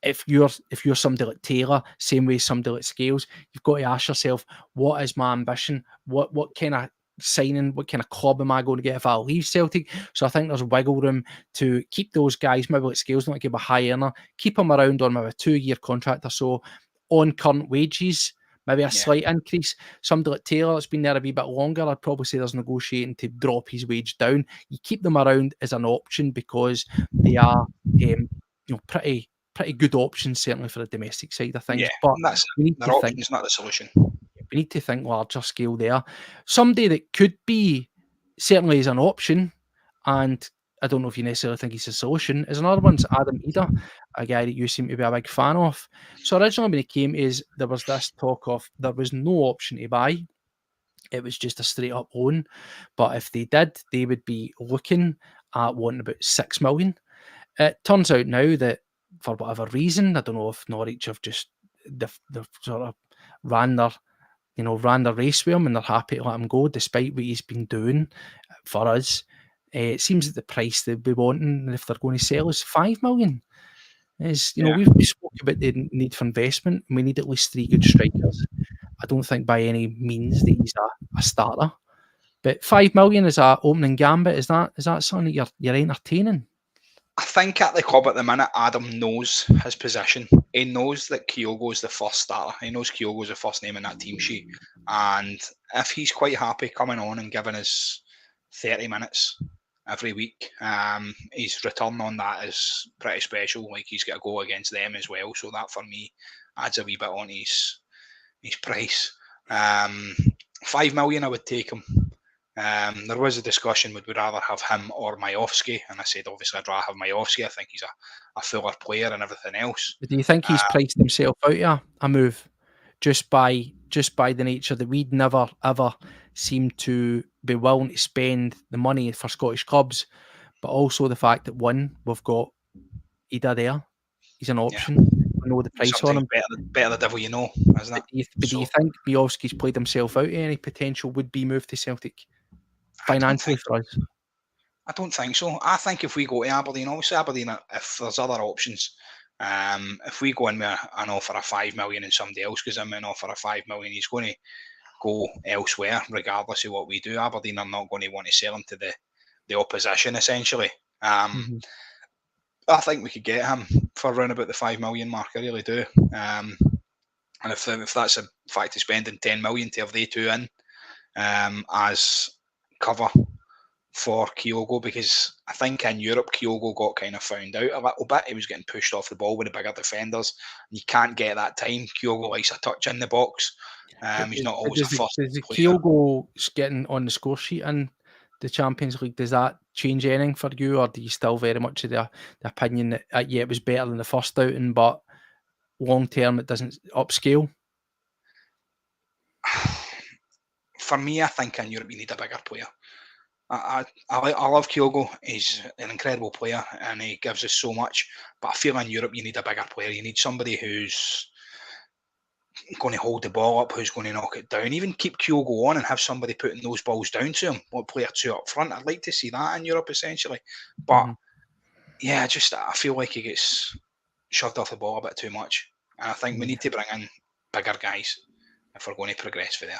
if you're somebody like Taylor, same way as somebody like Scales, you've got to ask yourself, what is my ambition? What kind of signing? What kind of club am I going to get if I leave Celtic? So I think there's wiggle room to keep those guys, maybe like Scales, not give a high earner, keep them around on maybe a 2-year contract or so on current wages, maybe a slight increase. Somebody like Taylor that's been there a wee bit longer, I'd probably say there's negotiating to drop his wage down. You keep them around as an option because they are pretty good options, certainly for the domestic side of things. Yeah, But that's we need their to think. option's not the solution. We need to think larger scale there. Somebody that could be certainly is an option, and I don't know if you necessarily think he's a solution, is another one's Adam Eder, a guy that you seem to be a big fan of. So originally when he came, there was this talk of there was no option to buy. It was just a straight up loan. But if they did, they would be looking at wanting about 6 million. It turns out now that for whatever reason, I don't know if Norwich have just they've sort of ran their race with him and they're happy to let him go despite what he's been doing for us. It seems that the price they'd be wanting if they're going to sell is 5 million. We've spoken about the need for investment and we need at least 3 good strikers. I don't think by any means that he's a starter. But 5 million is a opening gambit. Is that something that you're entertaining? I think at the club at the minute, Adam knows his position. He knows that Kyogo's the first starter. He knows Kyogo's the first name in that team sheet. And if he's quite happy coming on and giving us 30 minutes every week, his return on that is pretty special. Like, he's got to go against them as well. So that, for me, adds a wee bit on his price. 5 million, I would take him. There was a discussion, would we rather have him or Majowski? And I said, obviously, I'd rather have Majowski. I think he's a fuller player and everything else. But do you think he's priced himself out of a move just by the nature that we'd never, ever seem to be willing to spend the money for Scottish clubs, but also the fact that, one, we've got Ida there. He's an option. We know the price Sometimes on him. Better the devil you know, isn't it? Do you think Majowski's played himself out of any potential would-be move to Celtic? Financially for us? I don't think so. I think if we go to Aberdeen, obviously Aberdeen, if there's other options, if we go in with an offer of 5 million and somebody else goes in with an offer of 5 million, he's going to go elsewhere, regardless of what we do. Aberdeen are not going to want to sell him to the opposition, essentially. I think we could get him for around about the 5 million mark. I really do. And if that's a fact of spending 10 million to have they two in as cover for Kyogo, because I think in Europe Kyogo got kind of found out a little bit. He was getting pushed off the ball with the bigger defenders. You can't get that time. Kyogo likes a touch in the box. He's not always a first player. Kyogo getting on the score sheet in the Champions League, does that change anything for you, or do you still very much of the opinion that it was better than the first outing, but long term it doesn't upscale? For me, I think in Europe you need a bigger player. I love Kyogo. He's an incredible player and he gives us so much. But I feel in Europe you need a bigger player. You need somebody who's going to hold the ball up, who's going to knock it down. Even keep Kyogo on and have somebody putting those balls down to him. What player two up front? I'd like to see that in Europe, essentially. But I feel like he gets shoved off the ball a bit too much. And I think we need to bring in bigger guys if we're going to progress for there.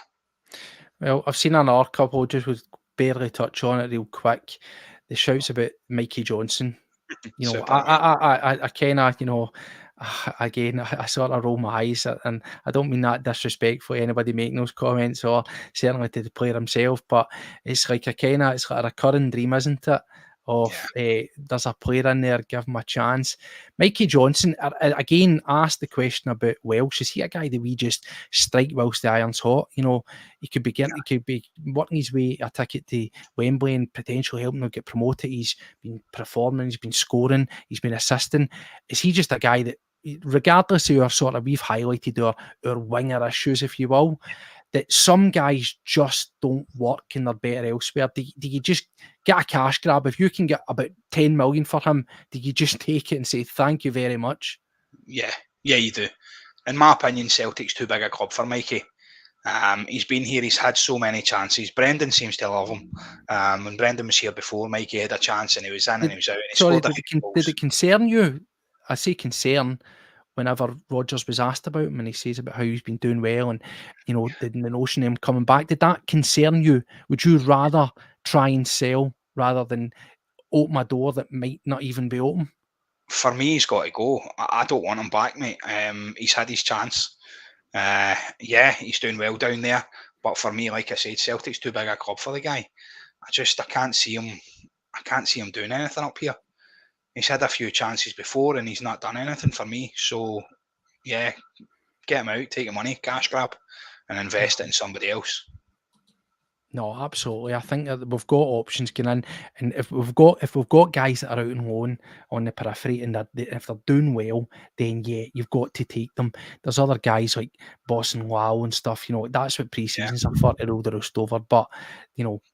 Well, I've seen another couple, just would barely touch on it real quick. The shouts about Mikey Johnson. I kind of, again, I sort of roll my eyes, and I don't mean that disrespectfully, anybody making those comments, or certainly to the player himself, but it's like it's like a recurring dream, isn't it? There's a player in there, give him a chance. Mikey Johnson, again, asked the question about Welsh. Is he a guy that we just strike whilst the iron's hot? He could be working his way a ticket to Wembley and potentially helping him get promoted. He's been performing, he's been scoring, he's been assisting. Is he just a guy that, regardless of we've highlighted our winger issues, if you will, that some guys just don't work and they're better elsewhere? Do you just get a cash grab? If you can get about 10 million for him, do you just take it and say thank you very much? Yeah, you do. In my opinion, Celtic's too big a club for Mikey. He's been here, he's had so many chances. Brendan seems to love him. When Brendan was here before, Mikey had a chance and he was in and he was out. And he did it concern you? I say concern. whenever Rodgers was asked about him, and he says about how he's been doing well, and the notion of him coming back, did that concern you? Would you rather try and sell rather than open a door that might not even be open? For me, he's got to go. I don't want him back, mate. He's had his chance. He's doing well down there. But for me, like I said, Celtic's too big a club for the guy. I can't see him. I can't see him doing anything up here. He's had a few chances before and he's not done anything for me. So yeah, get him out, take the money, cash grab, and invest it in somebody else. No, absolutely. I think that we've got options going in, and if we've got guys that are out on loan on the periphery, and if they're doing well, then yeah, you've got to take them. There's other guys like Boston Wow and stuff. That's what pre-seasons are for, to roll the roost over. But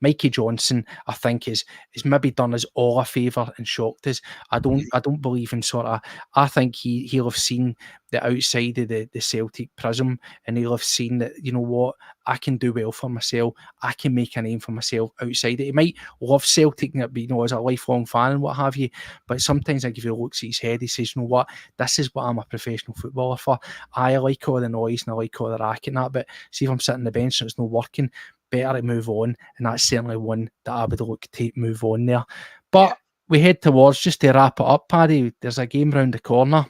Mikey Johnson, I think is maybe done us all a favour and shocked us. I don't believe in sort of. I think he'll have seen the outside of the Celtic prism, and he'll have seen that, what, I can do well for myself. I can make a name for myself outside it. He might love Celtic, as a lifelong fan and what have you, but sometimes I give you looks at his head, he says, you know what, this is what I'm a professional footballer for. I like all the noise and I like all the racket and that, but see if I'm sitting on the bench and it's not working, better to move on, and that's certainly one that I would look to move on there. But we head towards, just to wrap it up, Paddy, there's a game round the corner.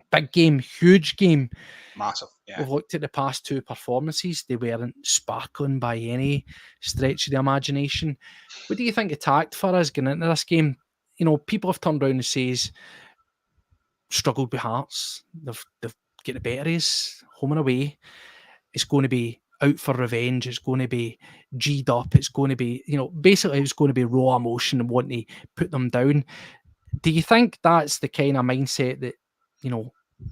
Big game, huge game. Massive, yeah. We've looked at the past two performances. They weren't sparkling by any stretch of the imagination. What do you think attacked for us going into this game? People have turned around and says, struggled with Hearts. They've got the better of us, home and away. It's going to be out for revenge. It's going to be G'd up. It's going to be, basically it's going to be raw emotion and wanting to put them down. Do you think that's the kind of mindset that,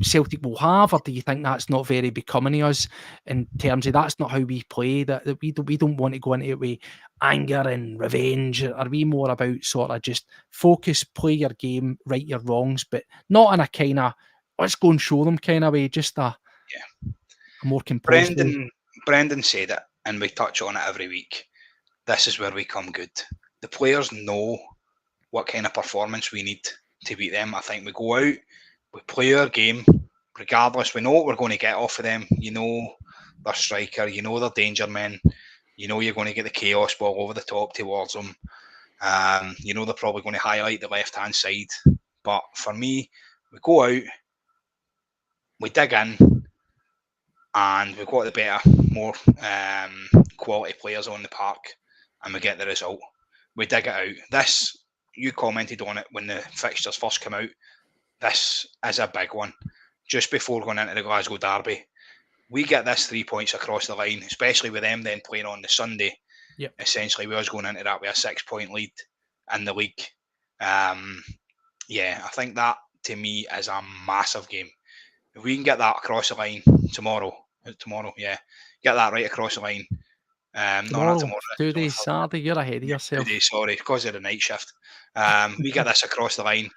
Celtic will have, or do you think that's not very becoming of us in terms of that's not how we play, that we don't want to go into it with anger and revenge? Are we more about sort of just focus, play your game, right your wrongs, but not in a kind of let's go and show them kind of way, just a more composed way? Brendan said it, and we touch on it every week. This is where we come good. The players know what kind of performance we need to beat them. I think we go out, we play our game, regardless. We know what we're going to get off of them. Their striker, their danger men. You're going to get the chaos ball over the top towards them. They're probably going to highlight the left-hand side. But for me, we go out, we dig in, and we've got the better, more quality players on the park, and we get the result. We dig it out. You commented on it when the fixtures first came out. This is a big one. Just before going into the Glasgow Derby, we get this 3 points across the line, especially with them then playing on the Sunday. Yep. Essentially, we was going into that with a 6-point lead in the league. I think that to me is a massive game. If we can get that across the line tomorrow, get that right across the line. Tomorrow, 2 days, Saturday, you're ahead of yourself. 2 days, sorry, because of the night shift. We get this across the line.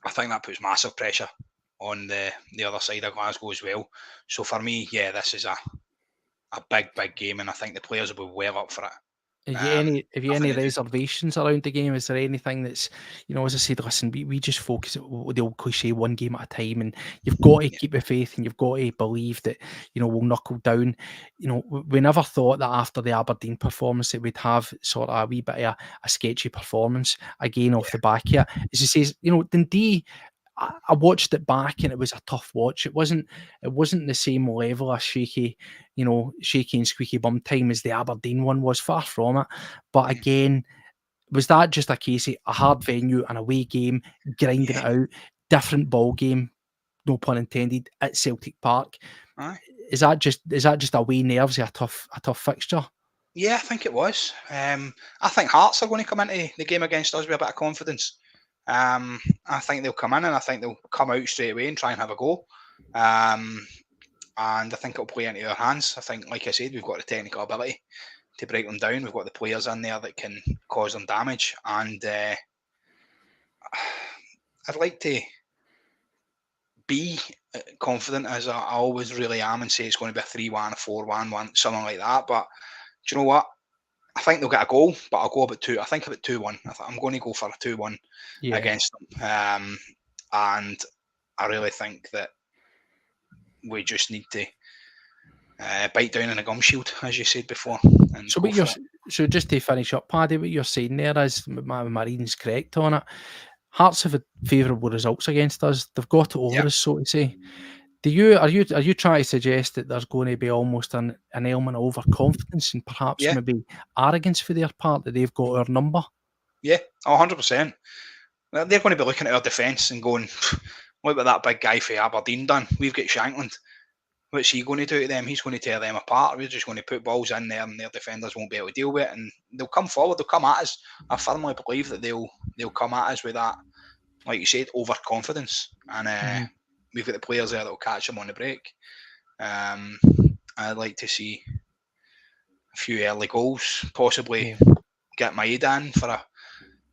I think that puts massive pressure on the other side of Glasgow as well. So for me, this is a big game, and I think the players will be well up for it. Have you any reservations around the game? Is there anything that's, as I said, listen, we just focus on the old cliche, one game at a time, and you've got to keep the faith, and you've got to believe that, we'll knuckle down. We never thought that after the Aberdeen performance that we'd have sort of a wee bit of a sketchy performance again off the back here. As he says, Dundee, I watched it back and it was a tough watch. It wasn't the same level of shaky and squeaky bum time as the Aberdeen one was, far from it. But again, was that just a case of a hard venue, an away game, grinding it out, different ball game, no pun intended, at Celtic Park? Is that just away nerves of a tough fixture? Yeah, I think it was. I think Hearts are going to come into the game against us with a bit of confidence. I think they'll come in and I think they'll come out straight away and try and have a go. And I think it'll play into their hands. I think, like I said, we've got the technical ability to break them down. We've got the players in there that can cause them damage. And I'd like to be confident, as I always really am, and say it's going to be a 3-1, a 4-1, something like that. But do you know what? I think they'll get a goal, but I'll go about 2. I think about 2-1. I'm going to go for a 2-1 against them. And I really think that we just need to bite down on a gum shield, as you said before, and So, go what for you're, it. so just to finish up, Paddy, what you're saying there is my reading's correct on it. Hearts have had favourable results against us. They've got it over Yeah. us, so to say. Are you trying to suggest that there's going to be almost an element of overconfidence and perhaps Yeah. maybe arrogance for their part that they've got our number? Yeah, 100%. They're going to be looking at our defence and going, look what that big guy for Aberdeen done. We've got Shankland. What's he going to do to them? He's going to tear them apart. We're just going to put balls in there and their defenders won't be able to deal with it. And they'll come forward. They'll come at us. I firmly believe that they'll come at us with that, like you said, overconfidence. And we've got the players there that will catch them on the break. I'd like to see a few early goals, possibly get Maeda in for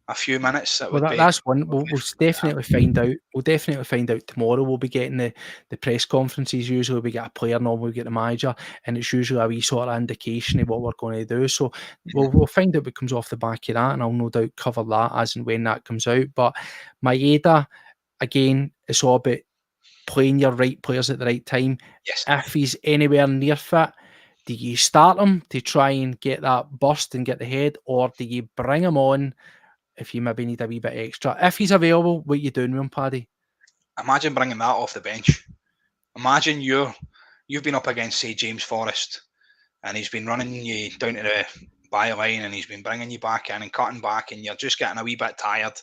a few minutes. That's one. We'll definitely find out. We'll definitely find out tomorrow. We'll be getting the press conferences. Usually we get a player, normally we get the manager, and it's usually a wee sort of indication of what we're going to do. So we'll find out what comes off the back of that, and I'll no doubt cover that as and when that comes out. But Maeda, again, it's all about playing your right players at the right time. Yes. If he's anywhere near fit, do you start him to try and get that burst and get the head, or do you bring him on if you maybe need a wee bit extra? If he's available, what are you doing with him, Paddy? Imagine bringing that off the bench. Imagine you've been up against, say, James Forrest, and he's been running you down to the byline, and he's been bringing you back in and cutting back, and you're just getting a wee bit tired,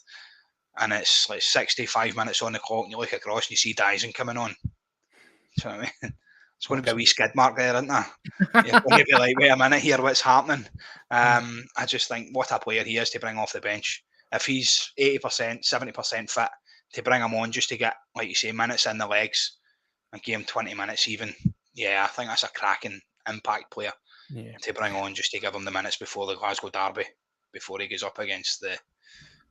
and it's like 65 minutes on the clock, and you look across and you see Dyson coming on. Do you know what I mean? It's going to be a wee skid mark there, isn't there? You're going to be like, wait a minute here, what's happening? I just think what a player he is to bring off the bench. If he's 80%, 70% fit, to bring him on just to get, like you say, minutes in the legs and give him 20 minutes even, I think that's a cracking impact player to bring on just to give him the minutes before the Glasgow derby, before he goes up against the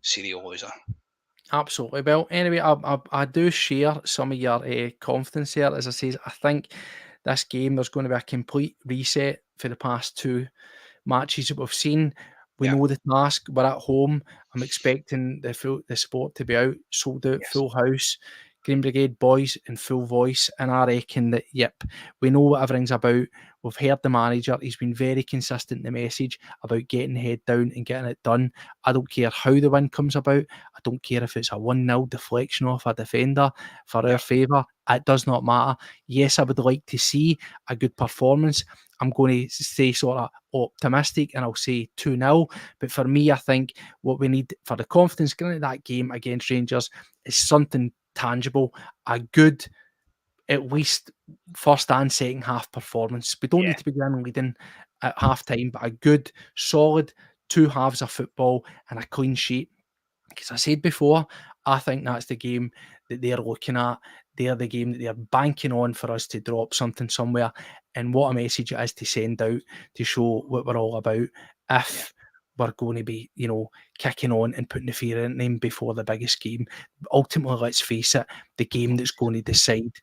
serial loser. Absolutely. Well, anyway, I do share some of your confidence here. As I say, I think this game, there's going to be a complete reset for the past two matches that we've seen. We know the task. We're at home. I'm expecting the support to be out, sold out, full house, Green Brigade boys in full voice. And I reckon that, we know what everything's about. We've heard the manager. He's been very consistent in the message about getting the head down and getting it done. I don't care how the win comes about. I don't care if it's a 1-0 deflection off a defender for our favour. It does not matter. Yes, I would like to see a good performance. I'm going to stay sort of optimistic and I'll say 2-0. But for me, I think what we need for the confidence going into that game against Rangers is something tangible, a good, at least first and second half performance. We don't need to be going leading at half time, but a good, solid 2 halves of football and a clean sheet. Because I said before, I think that's the game that they're looking at. They're the game that they're banking on for us to drop something somewhere. And what a message it is to send out to show what we're all about. If we're going to be, kicking on and putting the fear in them before the biggest game. Ultimately, let's face it, the game that's going to decide,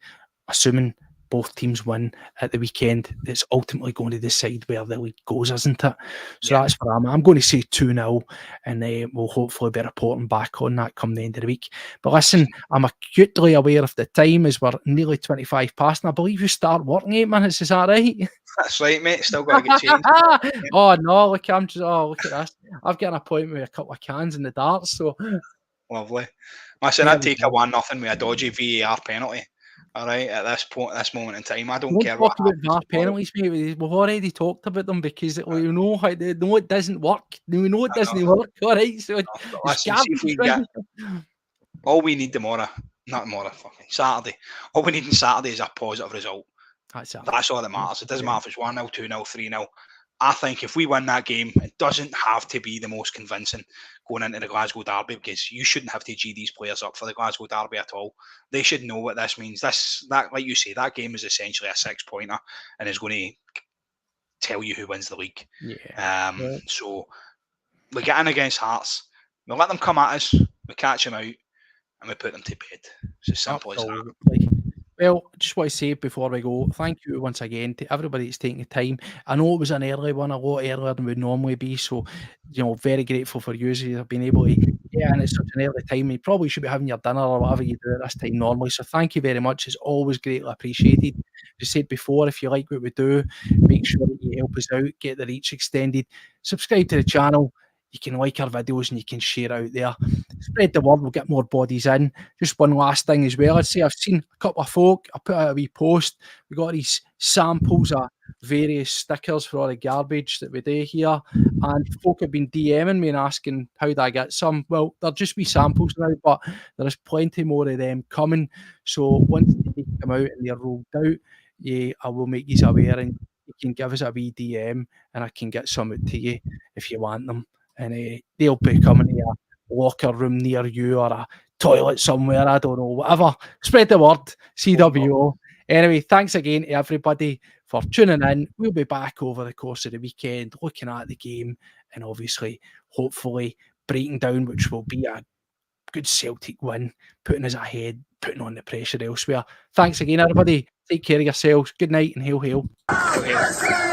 assuming both teams win at the weekend, it's ultimately going to decide where the league goes, isn't it? So that's where I'm going to say 2-0, and we'll hopefully be reporting back on that come the end of the week. But listen, I'm acutely aware of the time as we're nearly 25 past, and I believe you start working 8 minutes. Is that right? That's right, mate. Still got to get changed. Oh no! Look at this. I've got an appointment with a couple of cans in the darts. So lovely. Listen, I'd take a 1-0 with a dodgy VAR penalty. All right, at this point, this moment in time, I don't care what happens. VAR penalties, mate. We've already talked about them because we know how they know it doesn't work. We know it doesn't work. All right, so listen, see if we get all we need fucking Saturday. All we need on Saturday is a positive result. That's all that matters. It doesn't matter if it's 1-0, 2-0, 3-0. I think if we win that game, it doesn't have to be the most convincing going into the Glasgow derby, because you shouldn't have to G these players up for the Glasgow derby at all. They should know what this means. That, like you say, that game is essentially a 6-pointer and is going to tell you who wins the league. So we get in against Hearts, we let them come at us, we catch them out, and we put them to bed. It's as simple as that. Well, I just want to say before we go, thank you once again to everybody that's taking the time. I know it was an early one, a lot earlier than we'd normally be, so very grateful for you have been able to get in at such an early time. You probably should be having your dinner or whatever you do at this time normally. So thank you very much. It's always greatly appreciated. As I said before, if you like what we do, make sure that you help us out, get the reach extended, subscribe to the channel. You can like our videos and you can share out there. Spread the word, we'll get more bodies in. Just one last thing as well. I'd say I've seen a couple of folk, I put out a wee post. We got these samples of various stickers for all the garbage that we do here. And folk have been DMing me and asking how do I get some. Well, they're just wee samples now, but there's plenty more of them coming. So once they come out and they're rolled out, yeah, I will make you aware and you can give us a wee DM and I can get some out to you if you want them. And they'll be coming to a locker room near you or a toilet somewhere, I don't know, whatever. Spread the word, CWO. Anyway, thanks again to everybody for tuning in. We'll be back over the course of the weekend, looking at the game and obviously, hopefully, breaking down, which will be a good Celtic win, putting us ahead, putting on the pressure elsewhere. Thanks again, everybody. Take care of yourselves. Good night and hail, hail. Hail, hail.